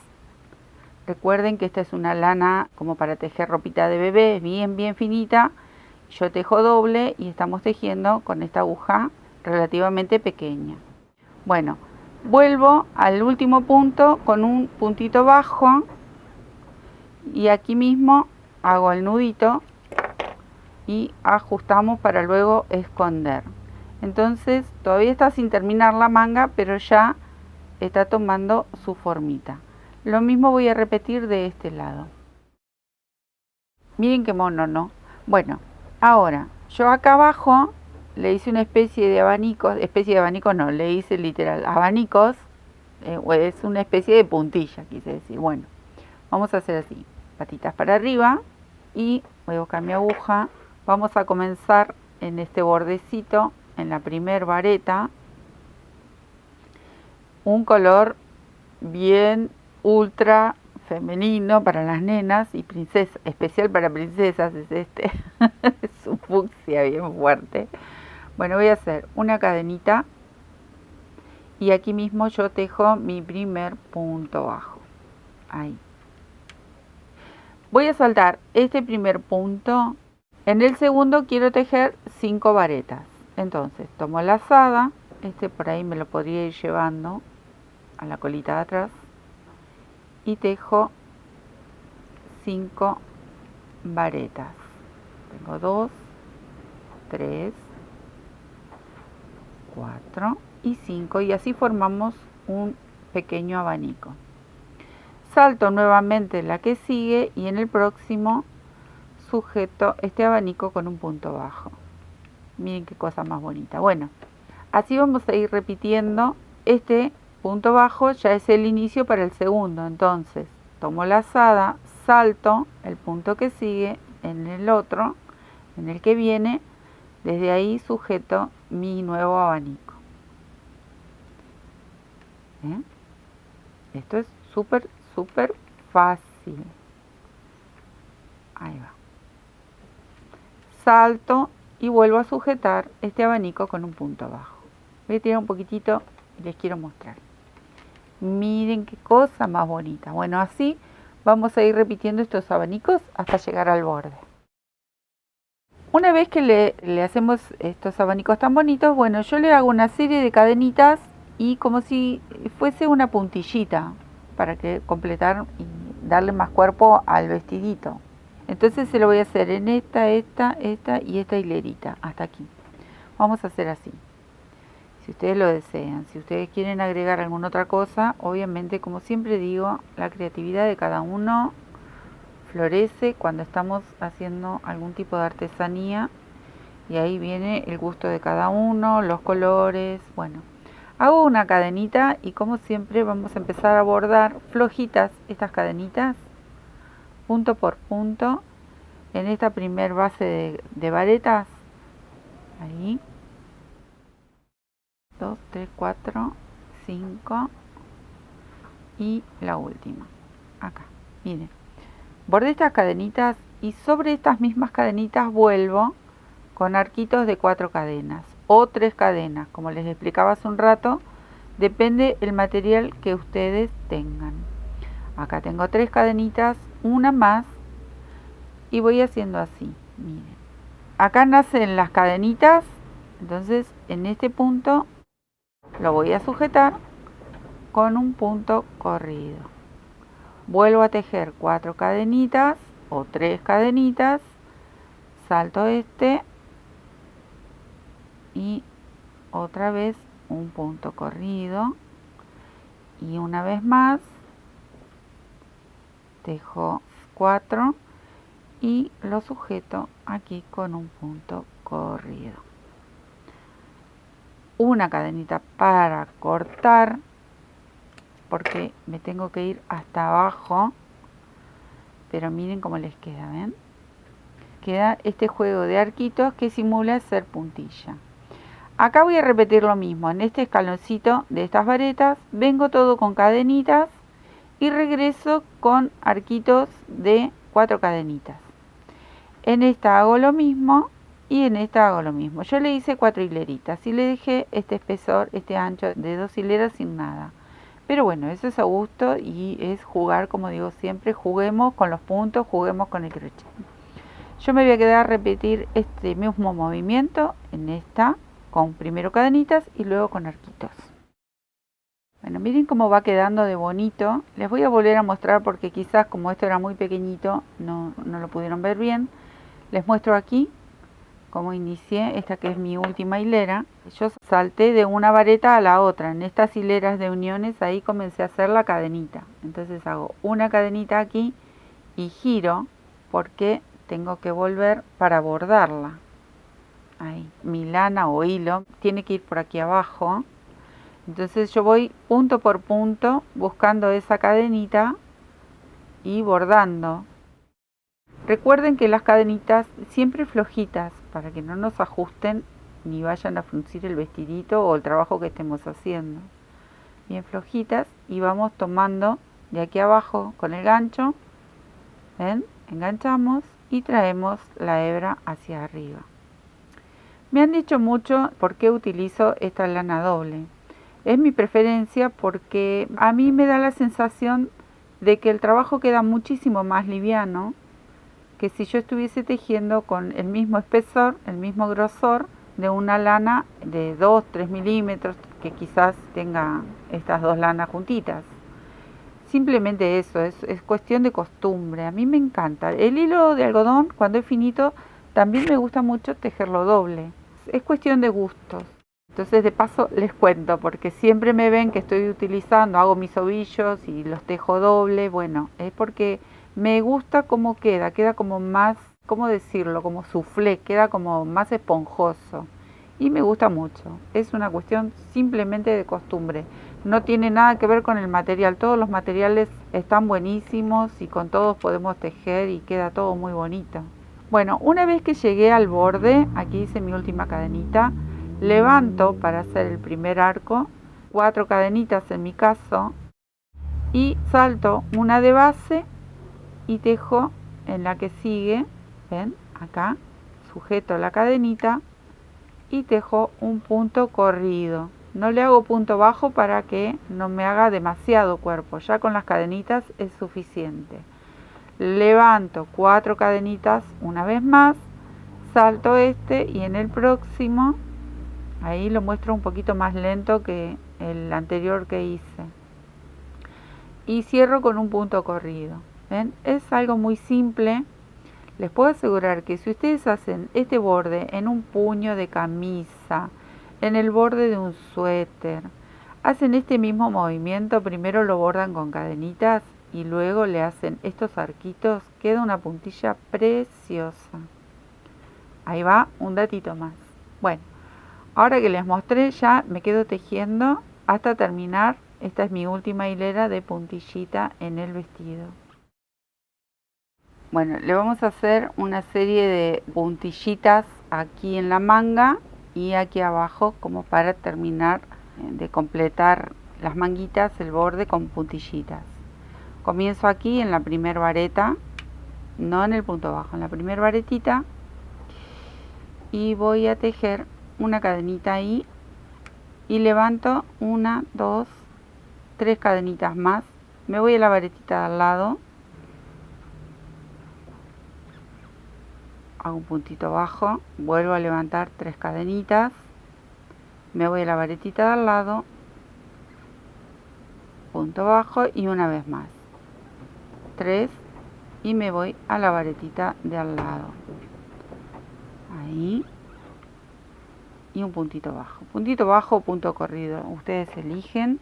Recuerden que esta es una lana como para tejer ropita de bebé, es bien finita. Yo tejo doble y estamos tejiendo con esta aguja relativamente pequeña. Bueno, vuelvo al último punto con un puntito bajo y aquí mismo hago el nudito y ajustamos para luego esconder. Entonces todavía está sin terminar la manga, pero ya está tomando su formita. Lo mismo voy a repetir de este lado. Miren qué mono, ¿no? Bueno, ahora, yo acá abajo le hice una especie de abanico no, le hice literal abanicos, es una especie de puntilla, quise decir. Bueno, vamos a hacer así, patitas para arriba y voy a buscar mi aguja. Vamos a comenzar en este bordecito, en la primer vareta, un color bien ultra femenino para las nenas y princesas, especial para princesas es este. Es un fucsia bien fuerte. Bueno, voy a hacer una cadenita y aquí mismo yo tejo mi primer punto bajo. Ahí. Voy a saltar este primer punto. En el segundo quiero tejer 5 varetas. Entonces tomo la lazada, este por ahí me lo podría ir llevando a la colita de atrás y tejo 5 varetas. Tengo 2, 3, 4 y 5 y así formamos un pequeño abanico. Salto nuevamente la que sigue y en el próximo sujeto este abanico con un punto bajo. Miren qué cosa más bonita. Bueno, así vamos a ir repitiendo. Este punto bajo ya es el inicio para el segundo. Entonces tomo la lazada, salto el punto que sigue en el otro, en el que viene. Desde ahí sujeto mi nuevo abanico. ¿Eh? Esto es súper fácil. Ahí va. Salto y vuelvo a sujetar este abanico con un punto bajo. Voy a tirar un poquitito y les quiero mostrar. Miren qué cosa más bonita. Bueno, así vamos a ir repitiendo estos abanicos hasta llegar al borde. Una vez que le hacemos estos abanicos tan bonitos, bueno, yo le hago una serie de cadenitas y como si fuese una puntillita para que completar y darle más cuerpo al vestidito. Entonces se lo voy a hacer en esta y esta hilerita, hasta aquí. Vamos a hacer así. Si ustedes lo desean, si ustedes quieren agregar alguna otra cosa, obviamente, como siempre digo, la creatividad de cada uno florece cuando estamos haciendo algún tipo de artesanía y ahí viene el gusto de cada uno, los colores. Bueno, hago una cadenita y como siempre vamos a empezar a bordar flojitas estas cadenitas, punto por punto, en esta primer base de varetas. Ahí 2, 3, 4, 5 y la última acá. Miren, bordé estas cadenitas y sobre estas mismas cadenitas vuelvo con arquitos de 4 cadenas o 3 cadenas, como les explicaba hace un rato, depende el material que ustedes tengan. Acá tengo 3 cadenitas, una más y voy haciendo así. Miren, acá nacen las cadenitas, entonces en este punto lo voy a sujetar con un punto corrido. Vuelvo a tejer 4 cadenitas o 3 cadenitas, salto este y otra vez un punto corrido y una vez más tejo 4 y lo sujeto aquí con un punto corrido. Una cadenita para cortar porque me tengo que ir hasta abajo, pero miren cómo les queda, ¿ven? Queda este juego de arquitos que simula ser puntilla. Acá voy a repetir lo mismo, en este escaloncito de estas varetas vengo todo con cadenitas y regreso con arquitos de 4 cadenitas. En esta hago lo mismo y en esta hago lo mismo. Yo le hice 4 hileritas y le dejé este espesor, este ancho de 2 hileras sin nada. Pero bueno, eso es a gusto y es jugar, como digo siempre, juguemos con los puntos, juguemos con el crochet. Yo me voy a quedar a repetir este mismo movimiento en esta, con primero cadenitas y luego con arquitos. Bueno, miren cómo va quedando de bonito. Les voy a volver a mostrar porque quizás como esto era muy pequeñito no lo pudieron ver bien. Les muestro aquí cómo inicié esta que es mi última hilera. Yo salté de una vareta a la otra. En estas hileras de uniones ahí comencé a hacer la cadenita. Entonces hago una cadenita aquí y giro porque tengo que volver para bordarla. Ahí, mi lana o hilo tiene que ir por aquí abajo. Entonces yo voy punto por punto buscando esa cadenita y bordando. Recuerden que las cadenitas siempre flojitas para que no nos ajusten ni vayan a fruncir el vestidito o el trabajo que estemos haciendo. Bien flojitas, y vamos tomando de aquí abajo con el gancho. ¿Ven? Enganchamos y traemos la hebra hacia arriba. Me han dicho mucho por qué utilizo esta lana doble. Es mi preferencia porque a mí me da la sensación de que el trabajo queda muchísimo más liviano que si yo estuviese tejiendo con el mismo espesor, el mismo grosor de una lana de 2-3 milímetros, que quizás tenga estas dos lanas juntitas. Simplemente eso, es cuestión de costumbre. A mí me encanta. El hilo de algodón, cuando es finito, también me gusta mucho tejerlo doble. Es cuestión de gustos. Entonces, de paso les cuento, porque siempre me ven que estoy utilizando, hago mis ovillos y los tejo doble. Bueno, es porque me gusta cómo queda como más, ¿cómo decirlo? Como soufflé, queda como más esponjoso. Y me gusta mucho. Es una cuestión simplemente de costumbre. No tiene nada que ver con el material. Todos los materiales están buenísimos y con todos podemos tejer y queda todo muy bonito. Bueno, una vez que llegué al borde, aquí hice mi última cadenita, levanto para hacer el primer arco, 4 cadenitas en mi caso, y salto una de base y tejo en la que sigue. ¿Ven? Acá sujeto la cadenita y tejo un punto corrido. No le hago punto bajo para que no me haga demasiado cuerpo. Ya con las cadenitas es suficiente. Levanto 4 cadenitas una vez más, salto este y en el próximo, ahí lo muestro un poquito más lento que el anterior que hice. Y cierro con un punto corrido. ¿Ven? Es algo muy simple. Les puedo asegurar que si ustedes hacen este borde en un puño de camisa, en el borde de un suéter, hacen este mismo movimiento, primero lo bordan con cadenitas y luego le hacen estos arquitos, queda una puntilla preciosa. Ahí va un datito más. Bueno, ahora que les mostré ya me quedo tejiendo hasta terminar. Esta es mi última hilera de puntillita en el vestido. Bueno, le vamos a hacer una serie de puntillitas aquí en la manga y aquí abajo como para terminar de completar las manguitas, el borde con puntillitas. Comienzo aquí en la primer vareta, no en el punto bajo, en la primer varetita, y voy a tejer una cadenita ahí y levanto 1, 2, 3 cadenitas más. Me voy a la varetita de al lado, hago un puntito bajo, vuelvo a levantar 3 cadenitas, me voy a la varetita de al lado, punto bajo y una vez más 3 y me voy a la varetita de al lado, ahí, y un puntito bajo o punto corrido, ustedes eligen.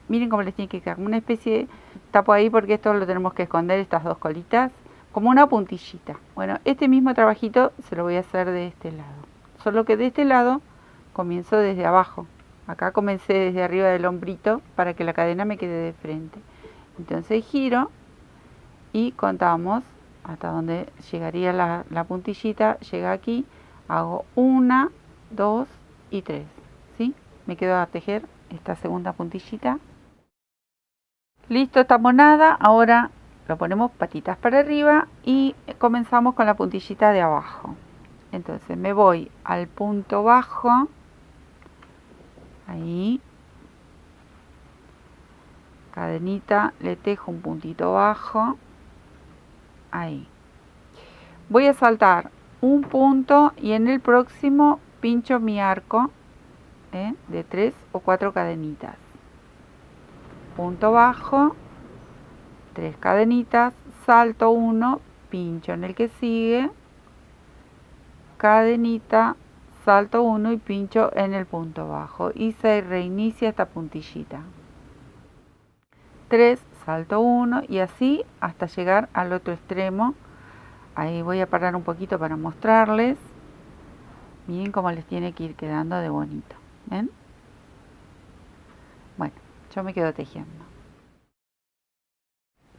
Miren cómo les tiene que quedar una especie, tapo ahí porque esto lo tenemos que esconder, estas dos colitas, como una puntillita. Bueno, este mismo trabajito se lo voy a hacer de este lado, solo que de este lado comienzo desde abajo. Acá comencé desde arriba del hombrito para que la cadena me quede de frente. Entonces giro y contamos hasta donde llegaría la puntillita. Llega aquí, hago 1, 2 y 3. ¿Sí? Me quedo a tejer esta segunda puntillita. Listo esta monada. Ahora lo ponemos patitas para arriba y comenzamos con la puntillita de abajo. Entonces me voy al punto bajo. Ahí, cadenita, le tejo un puntito bajo, ahí. Voy a saltar un punto y en el próximo pincho mi arco de 3 o 4 cadenitas. Punto bajo, 3 cadenitas, salto 1, pincho en el que sigue, cadenita, salto 1 y pincho en el punto bajo y se reinicia esta puntillita. 3, salto uno y así hasta llegar al otro extremo. Ahí voy a parar un poquito para mostrarles. Miren cómo les tiene que ir quedando de bonito. ¿Ven? Bueno, yo me quedo tejiendo.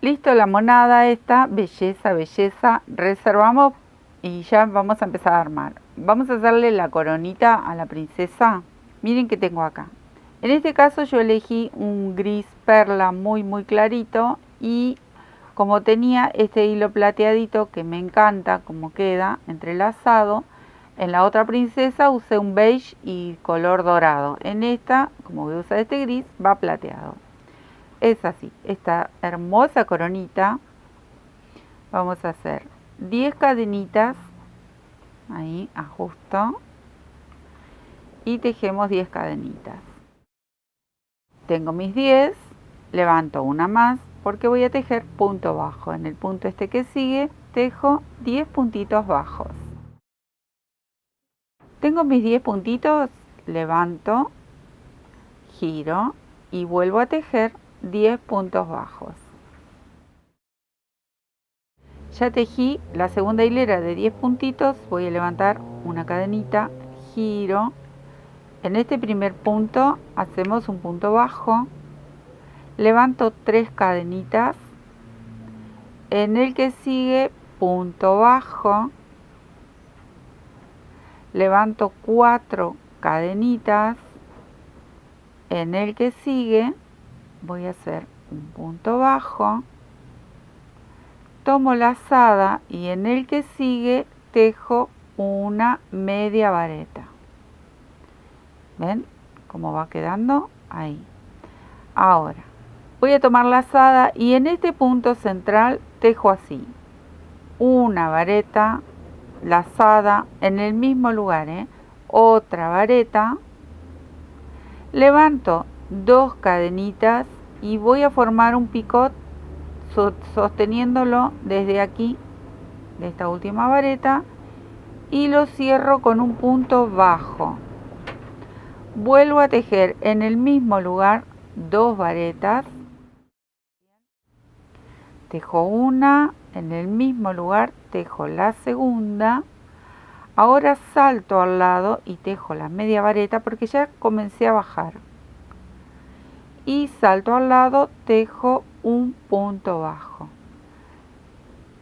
Listo la monada esta, belleza, belleza. Reservamos y ya vamos a empezar a armar. Vamos a hacerle la coronita a la princesa. Miren que tengo acá. En este caso yo elegí un gris perla muy clarito y como tenía este hilo plateadito que me encanta como queda entrelazado, en la otra princesa usé un beige y color dorado. En esta, como voy a usar este gris, va plateado. Es así, esta hermosa coronita. Vamos a hacer 10 cadenitas, ahí ajusto y tejemos 10 cadenitas. Tengo mis 10, levanto una más porque voy a tejer punto bajo. En el punto este que sigue tejo 10 puntitos bajos. Tengo mis 10 puntitos, levanto, giro y vuelvo a tejer 10 puntos bajos. Ya tejí la segunda hilera de 10 puntitos, voy a levantar una cadenita, giro. En este primer punto hacemos un punto bajo, levanto 3 cadenitas, en el que sigue punto bajo, levanto 4 cadenitas, en el que sigue voy a hacer un punto bajo, tomo lazada y en el que sigue tejo una media vareta. ¿Ven cómo va quedando? Ahí. Ahora voy a tomar lazada y en este punto central tejo así una vareta lazada en el mismo lugar, otra vareta, levanto 2 cadenitas y voy a formar un picot sosteniéndolo desde aquí, de esta última vareta, y lo cierro con un punto bajo. Vuelvo a tejer en el mismo lugar 2 varetas, tejo una, en el mismo lugar tejo la segunda. Ahora salto al lado y tejo la media vareta porque ya comencé a bajar. Y salto al lado, tejo un punto bajo.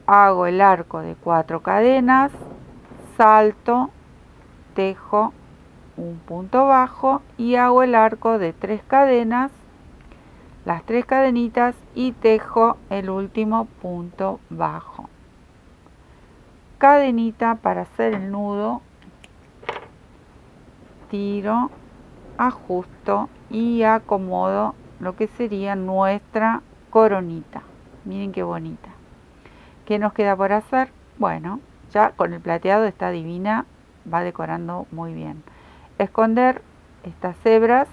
Hago el arco de 4 cadenas, salto, tejo un punto bajo y hago el arco de 3 cadenas, las 3 cadenitas y tejo el último punto bajo. Cadenita para hacer el nudo, tiro, ajusto y acomodo lo que sería nuestra coronita. Miren qué bonita. ¿Qué nos queda por hacer? Bueno, ya con el plateado está divina, va decorando muy bien. Esconder estas hebras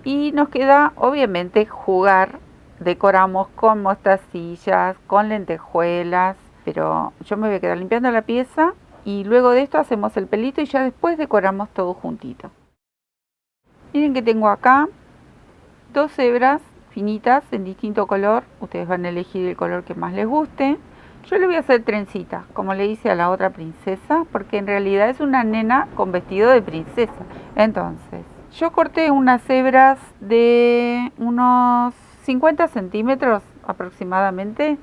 y nos queda obviamente jugar. Decoramos con mostacillas, con lentejuelas, pero yo me voy a quedar limpiando la pieza y luego de esto hacemos el pelito y ya después decoramos todo juntito. Miren que tengo acá 2 hebras finitas en distinto color. Ustedes van a elegir el color que más les guste. Yo le voy a hacer trencitas, como le hice a la otra princesa, porque en realidad es una nena con vestido de princesa. Entonces, yo corté unas hebras de unos 50 centímetros aproximadamente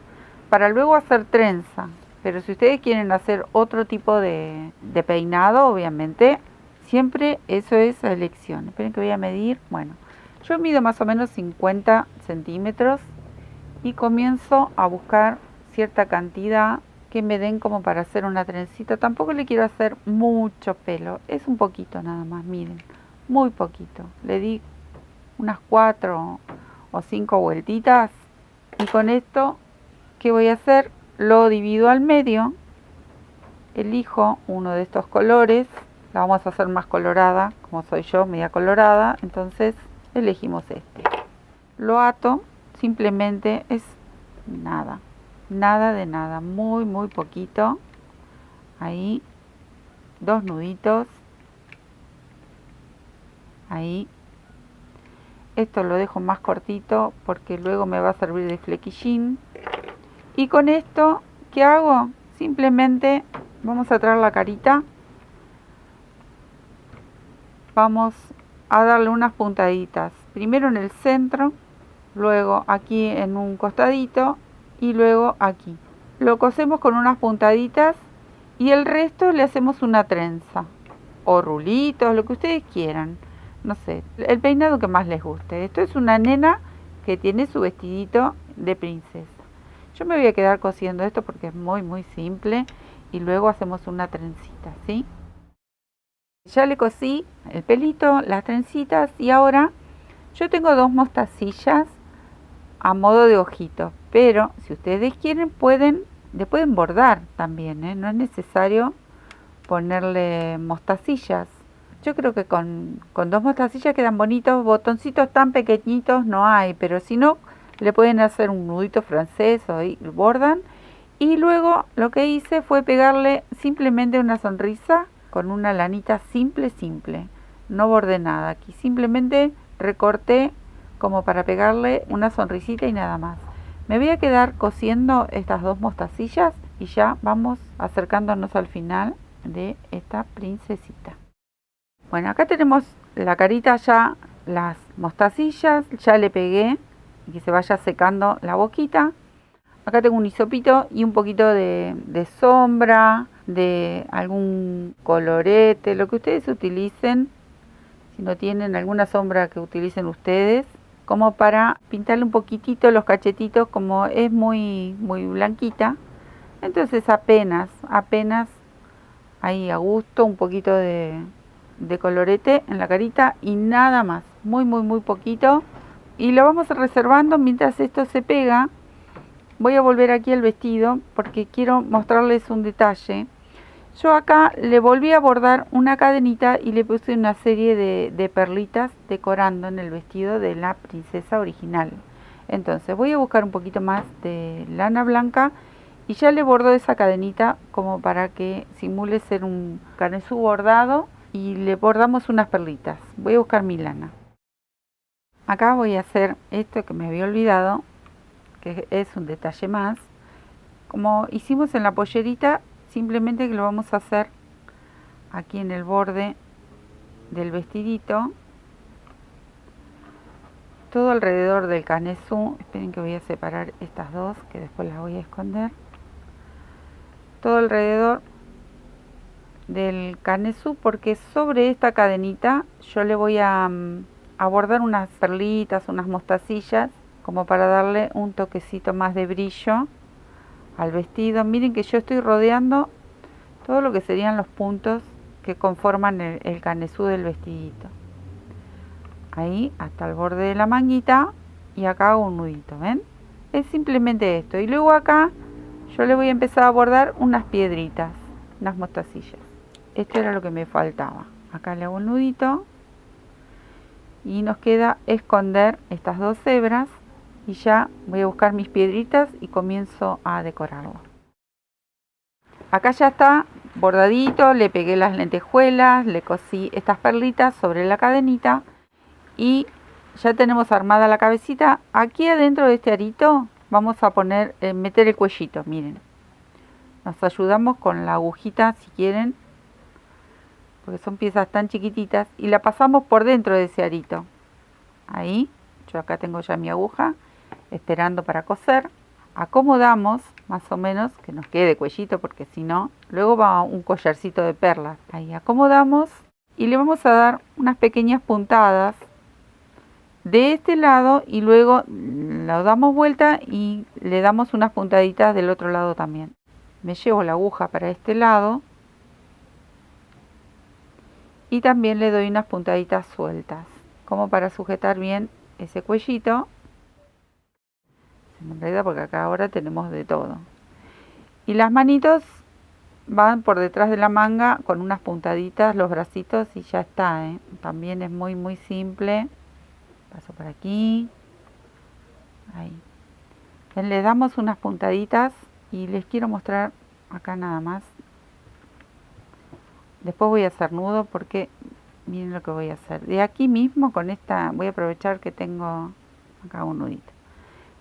para luego hacer trenza. Pero si ustedes quieren hacer otro tipo de peinado, obviamente, siempre eso es a elección. Esperen que voy a medir. Bueno, yo mido más o menos 50 centímetros y comienzo a buscar cierta cantidad que me den como para hacer una trencita. Tampoco le quiero hacer mucho pelo, es un poquito nada más, miren, muy poquito. Le di unas 4 o 5 vueltitas y con esto, ¿qué voy a hacer? Lo divido al medio, elijo uno de estos colores, la vamos a hacer más colorada, como soy yo, media colorada, entonces elegimos este. Lo ato, simplemente es nada de nada, muy poquito. Ahí, 2 nuditos. Ahí. Esto lo dejo más cortito porque luego me va a servir de flequillín. Y con esto, ¿qué hago? Simplemente vamos a traer la carita. Vamos a darle unas puntaditas. Primero en el centro, luego aquí en un costadito y luego aquí. Lo cosemos con unas puntaditas y el resto le hacemos una trenza. O rulitos, lo que ustedes quieran. No sé, el peinado que más les guste. Esto es una nena que tiene su vestidito de princesa. Yo me voy a quedar cosiendo esto porque es muy simple y luego hacemos una trencita, ¿sí? Ya le cosí el pelito, las trencitas y ahora yo tengo 2 mostacillas a modo de ojito, pero si ustedes quieren le pueden bordar también, ¿eh? No es necesario ponerle mostacillas. Yo creo que con 2 mostacillas quedan bonitos, botoncitos tan pequeñitos no hay, pero si no, le pueden hacer un nudito francés o ahí bordan. Y luego lo que hice fue pegarle simplemente una sonrisa con una lanita simple. No bordé nada, aquí simplemente recorté como para pegarle una sonrisita y nada más. Me voy a quedar cosiendo estas 2 mostacillas y ya vamos acercándonos al final de esta princesita. Bueno, acá tenemos la carita ya, las mostacillas, ya le pegué y que se vaya secando la boquita. Acá tengo un hisopito y un poquito de sombra, de algún colorete, lo que ustedes utilicen, si no tienen alguna sombra que utilicen ustedes, como para pintarle un poquitito los cachetitos, como es muy blanquita. Entonces apenas ahí a gusto, un poquito de colorete en la carita y nada más, muy poquito. Y lo vamos reservando mientras esto se pega. Voy a volver aquí al vestido porque quiero mostrarles un detalle. Yo acá le volví a bordar una cadenita y le puse una serie de perlitas decorando en el vestido de la princesa original. Entonces voy a buscar un poquito más de lana blanca y ya le bordo esa cadenita como para que simule ser un canesú bordado y le bordamos unas perlitas. Voy a buscar mi lana. Acá voy a hacer esto que me había olvidado, que es un detalle más. Como hicimos en la pollerita, simplemente que lo vamos a hacer aquí en el borde del vestidito, todo alrededor del canesú. Esperen que voy a separar estas dos, que después las voy a esconder. Todo alrededor del canesú, porque sobre esta cadenita yo le voy a bordar unas perlitas, unas mostacillas, como para darle un toquecito más de brillo al vestido. Miren que yo estoy rodeando todo lo que serían los puntos que conforman el canesú del vestidito. Ahí hasta el borde de la manguita y acá hago un nudito, ¿ven? Es simplemente esto. Y luego acá yo le voy a empezar a bordar unas piedritas, unas mostacillas. Esto era lo que me faltaba. Acá le hago un nudito y nos queda esconder estas 2 hebras y ya voy a buscar mis piedritas y comienzo a decorarlo. Acá ya está bordadito, le pegué las lentejuelas, le cosí estas perlitas sobre la cadenita y ya tenemos armada la cabecita. Aquí adentro de este arito vamos a poner, meter el cuellito, miren. Nos ayudamos con la agujita si quieren, porque son piezas tan chiquititas, y la pasamos por dentro de ese arito. Ahí, yo acá tengo ya mi aguja, esperando para coser. Acomodamos más o menos, que nos quede cuellito, porque si no, luego va un collarcito de perlas. Ahí acomodamos y le vamos a dar unas pequeñas puntadas de este lado y luego lo damos vuelta y le damos unas puntaditas del otro lado también. Me llevo la aguja para este lado y también le doy unas puntaditas sueltas, como para sujetar bien ese cuellito. Se me enreda porque acá ahora tenemos de todo. Y las manitos van por detrás de la manga con unas puntaditas, los bracitos y ya está, ¿eh? También es muy simple. Paso por aquí. Ahí. Le damos unas puntaditas y les quiero mostrar acá nada más. Después voy a hacer nudo porque miren lo que voy a hacer. De aquí mismo con esta, voy a aprovechar que tengo acá un nudito,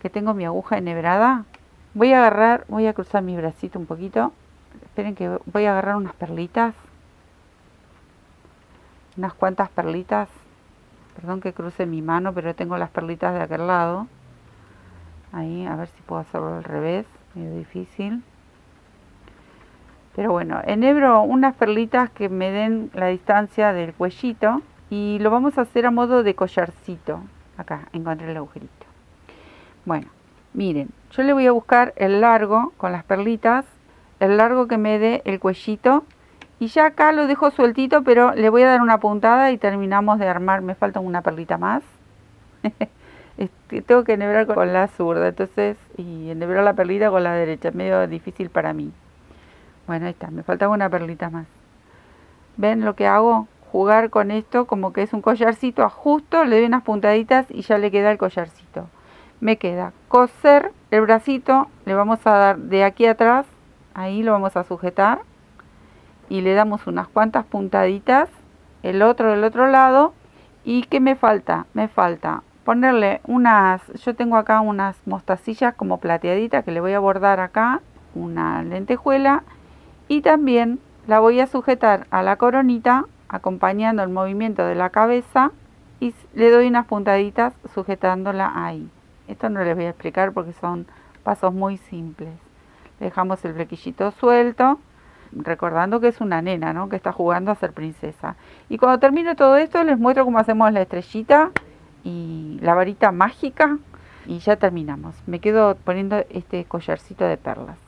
que tengo mi aguja enhebrada. Voy a agarrar, voy a cruzar mi bracito un poquito. Esperen que voy a agarrar unas perlitas. Unas cuantas perlitas. Perdón que cruce mi mano, pero tengo las perlitas de aquel lado. Ahí, a ver si puedo hacerlo al revés. Medio difícil. Pero bueno, enhebro unas perlitas que me den la distancia del cuellito. Y lo vamos a hacer a modo de collarcito. Acá, encontré el agujerito. Bueno, miren, yo le voy a buscar el largo con las perlitas. El largo que me dé el cuellito. Y ya acá lo dejo sueltito, pero le voy a dar una puntada y terminamos de armar. Me falta una perlita más. Tengo que enhebrar con la zurda, entonces, y enhebrar la perlita con la derecha. Es medio difícil para mí. Bueno, ahí está, me falta una perlita más. ¿Ven lo que hago? Jugar con esto como que es un collarcito, ajusto, le doy unas puntaditas y ya le queda el collarcito. Me queda coser el bracito, le vamos a dar de aquí atrás, ahí lo vamos a sujetar. Y le damos unas cuantas puntaditas, el otro del otro lado. ¿Y qué me falta? Me falta ponerle unas, yo tengo acá unas mostacillas como plateaditas que le voy a bordar acá, una lentejuela, y también la voy a sujetar a la coronita acompañando el movimiento de la cabeza y le doy unas puntaditas sujetándola ahí. Esto no les voy a explicar porque son pasos muy simples. Dejamos el flequillito suelto, recordando que es una nena, ¿no? Que está jugando a ser princesa. Y cuando termine todo esto les muestro cómo hacemos la estrellita y la varita mágica y ya terminamos. Me quedo poniendo este collarcito de perlas.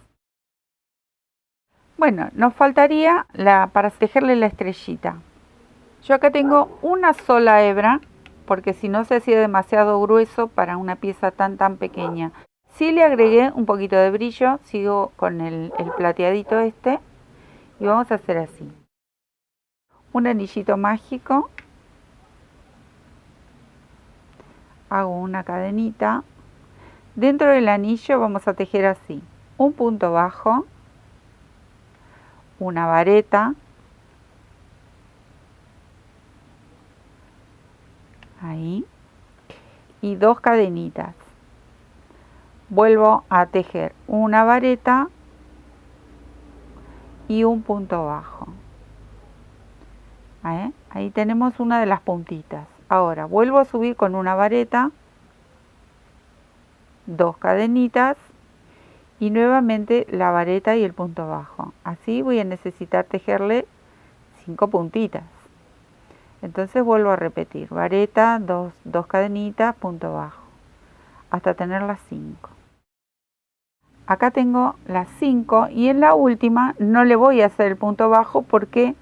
Bueno, nos faltaría para tejerle la estrellita. Yo acá tengo una sola hebra, porque si no se hacía demasiado grueso para una pieza tan pequeña. Sí le agregué un poquito de brillo, sigo con el plateadito este. Y vamos a hacer así. Un anillito mágico. Hago una cadenita. Dentro del anillo vamos a tejer así. Un punto bajo. Una vareta. Ahí. Y dos cadenitas. Vuelvo a tejer una vareta y un punto bajo. Ahí tenemos una de las puntitas. Ahora vuelvo a subir con una vareta, dos cadenitas y nuevamente la vareta y el punto bajo. Así voy a necesitar tejerle 5 puntitas. Entonces vuelvo a repetir, vareta, dos cadenitas, punto bajo, hasta tener las 5. Acá tengo las 5 y en la última no le voy a hacer el punto bajo porque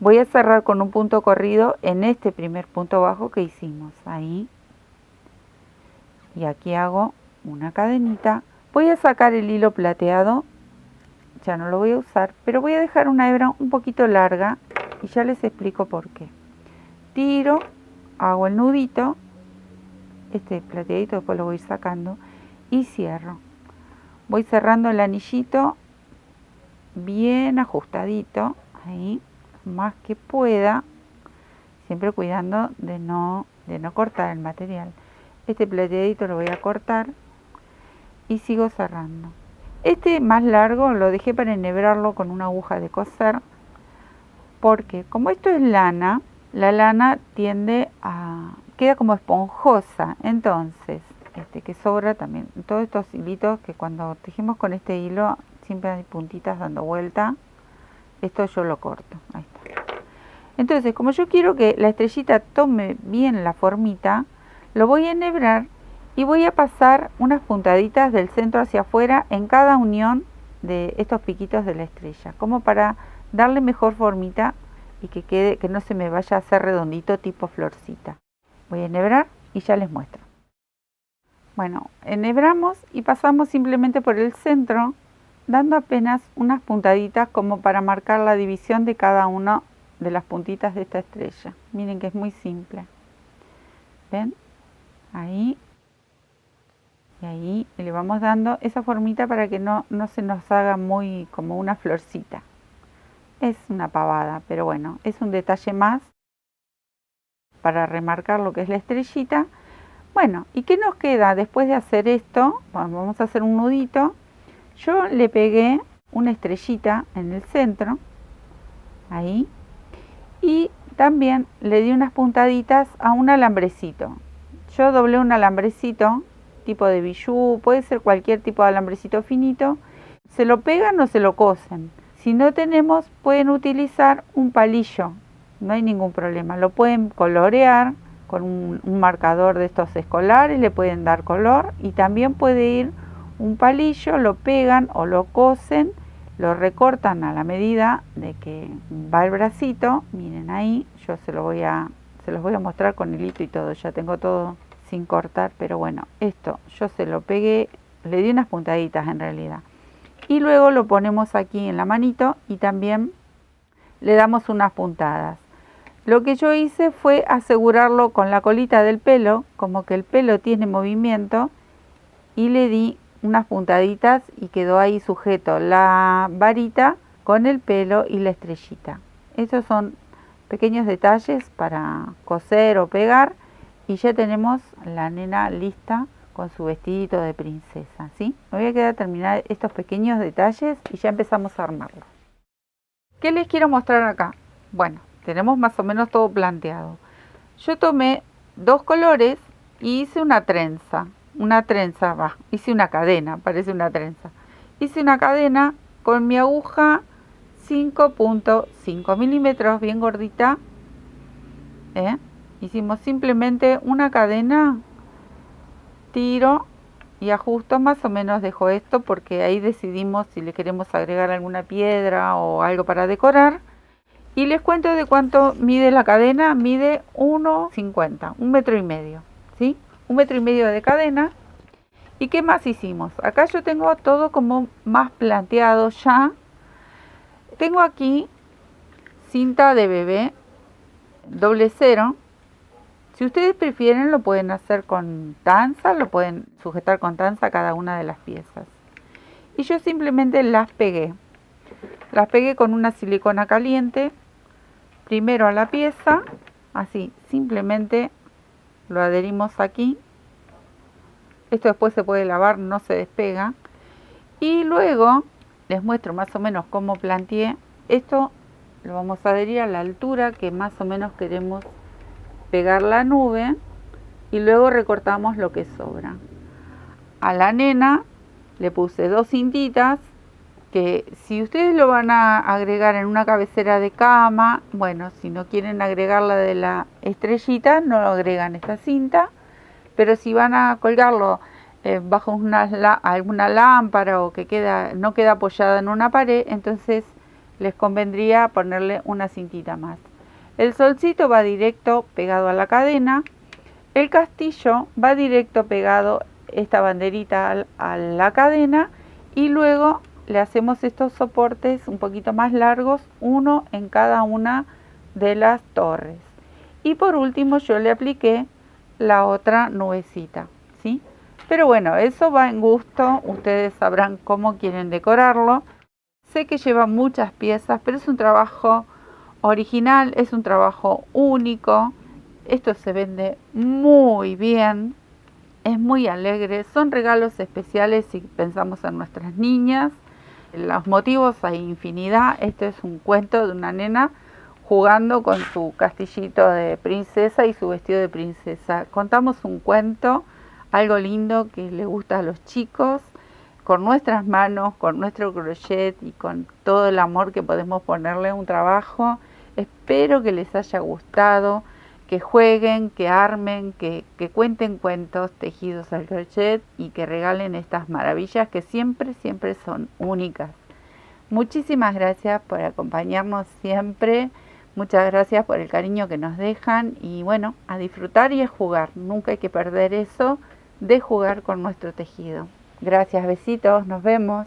voy a cerrar con un punto corrido en este primer punto bajo que hicimos. Ahí. Y aquí hago una cadenita. Voy a sacar el hilo plateado. Ya no lo voy a usar, pero voy a dejar una hebra un poquito larga y ya les explico por qué. Tiro, hago el nudito. Este plateadito después lo voy sacando y cierro. Voy cerrando el anillito bien ajustadito, ahí, más que pueda, siempre cuidando de no cortar el material. Este plateadito lo voy a cortar y sigo cerrando. Este más largo lo dejé para enhebrarlo con una aguja de coser, porque como esto es lana, la lana queda como esponjosa, entonces que sobra también, todos estos hilitos que cuando tejemos con este hilo siempre hay puntitas dando vuelta, esto yo lo corto, ahí está. Entonces, como yo quiero que la estrellita tome bien la formita, lo voy a enhebrar y voy a pasar unas puntaditas del centro hacia afuera en cada unión de estos piquitos de la estrella, como para darle mejor formita y que quede, que no se me vaya a hacer redondito tipo florcita. Voy a enhebrar y ya les muestro. Bueno, enhebramos y pasamos simplemente por el centro, dando apenas unas puntaditas como para marcar la división de cada una de las puntitas de esta estrella. Miren que es muy simple. ¿Ven? Ahí. Y ahí le vamos dando esa formita para que no se nos haga muy como una florcita. Es una pavada, pero bueno, es un detalle más para remarcar lo que es la estrellita. Bueno, ¿y qué nos queda después de hacer esto? Bueno, vamos a hacer un nudito. Yo le pegué una estrellita en el centro, ahí, y también le di unas puntaditas a un alambrecito. Yo doblé un alambrecito, tipo de bijú, puede ser cualquier tipo de alambrecito finito. Se lo pegan o se lo cosen. Si no tenemos, pueden utilizar un palillo, no hay ningún problema. Lo pueden colorear con un marcador de estos escolares, le pueden dar color, y también puede ir un palillo, lo pegan o lo cosen, lo recortan a la medida de que va el bracito. Miren ahí, yo se los voy a mostrar con hilito y todo, ya tengo todo sin cortar, pero bueno, esto yo se lo pegué, le di unas puntaditas en realidad. Y luego lo ponemos aquí en la manito y también le damos unas puntadas. Lo que yo hice fue asegurarlo con la colita del pelo, como que el pelo tiene movimiento, y le di unas puntaditas y quedó ahí sujeto la varita con el pelo y la estrellita. Estos son pequeños detalles para coser o pegar, y ya tenemos la nena lista con su vestidito de princesa, ¿sí? Me voy a quedar a terminar estos pequeños detalles y ya empezamos a armarlo. ¿Qué les quiero mostrar acá? Bueno, tenemos más o menos todo planteado. Yo tomé dos colores y hice una trenza. Hice una cadena, parece una trenza. Hice una cadena con mi aguja 5.5 milímetros, bien gordita. Hicimos simplemente una cadena, tiro y ajusto, más o menos dejo esto porque ahí decidimos si le queremos agregar alguna piedra o algo para decorar. Y les cuento de cuánto mide la cadena. Mide 1,50, 1,5 metros, ¿sí? 1,5 metros de cadena. ¿Y qué más hicimos? Acá yo tengo todo como más planteado ya. Tengo aquí cinta de bebé doble cero. Si ustedes prefieren, lo pueden hacer con tanza, lo pueden sujetar con tanza cada una de las piezas. Y yo simplemente las pegué. Las pegué con una silicona caliente, primero a la pieza, así, simplemente lo adherimos aquí. Esto después se puede lavar, no se despega. Y luego les muestro más o menos cómo planteé. Esto lo vamos a adherir a la altura que más o menos queremos pegar la nube, y luego recortamos lo que sobra. A la nena le puse dos cintitas que si ustedes lo van a agregar en una cabecera de cama, bueno, si no quieren agregar la de la estrellita, no lo agregan esta cinta, pero si van a colgarlo bajo alguna lámpara o que no queda apoyada en una pared, entonces les convendría ponerle una cintita más. El solcito va directo pegado a la cadena, el castillo va directo pegado, esta banderita, a la cadena, y luego le hacemos estos soportes un poquito más largos, uno en cada una de las torres. Y por último yo le apliqué la otra nubecita, ¿sí? Pero bueno, eso va en gusto, ustedes sabrán cómo quieren decorarlo. Sé que lleva muchas piezas, pero es un trabajo original, es un trabajo único. Esto se vende muy bien, es muy alegre, son regalos especiales si pensamos en nuestras niñas. Los motivos hay infinidad. Este es un cuento de una nena jugando con su castillito de princesa y su vestido de princesa. Contamos un cuento, algo lindo que le gusta a los chicos, con nuestras manos, con nuestro crochet y con todo el amor que podemos ponerle a un trabajo. Espero que les haya gustado, que jueguen, que armen, que cuenten cuentos tejidos al crochet y que regalen estas maravillas que siempre son únicas. Muchísimas gracias por acompañarnos siempre. Muchas gracias por el cariño que nos dejan, y bueno, a disfrutar y a jugar. Nunca hay que perder eso de jugar con nuestro tejido. Gracias, besitos, nos vemos.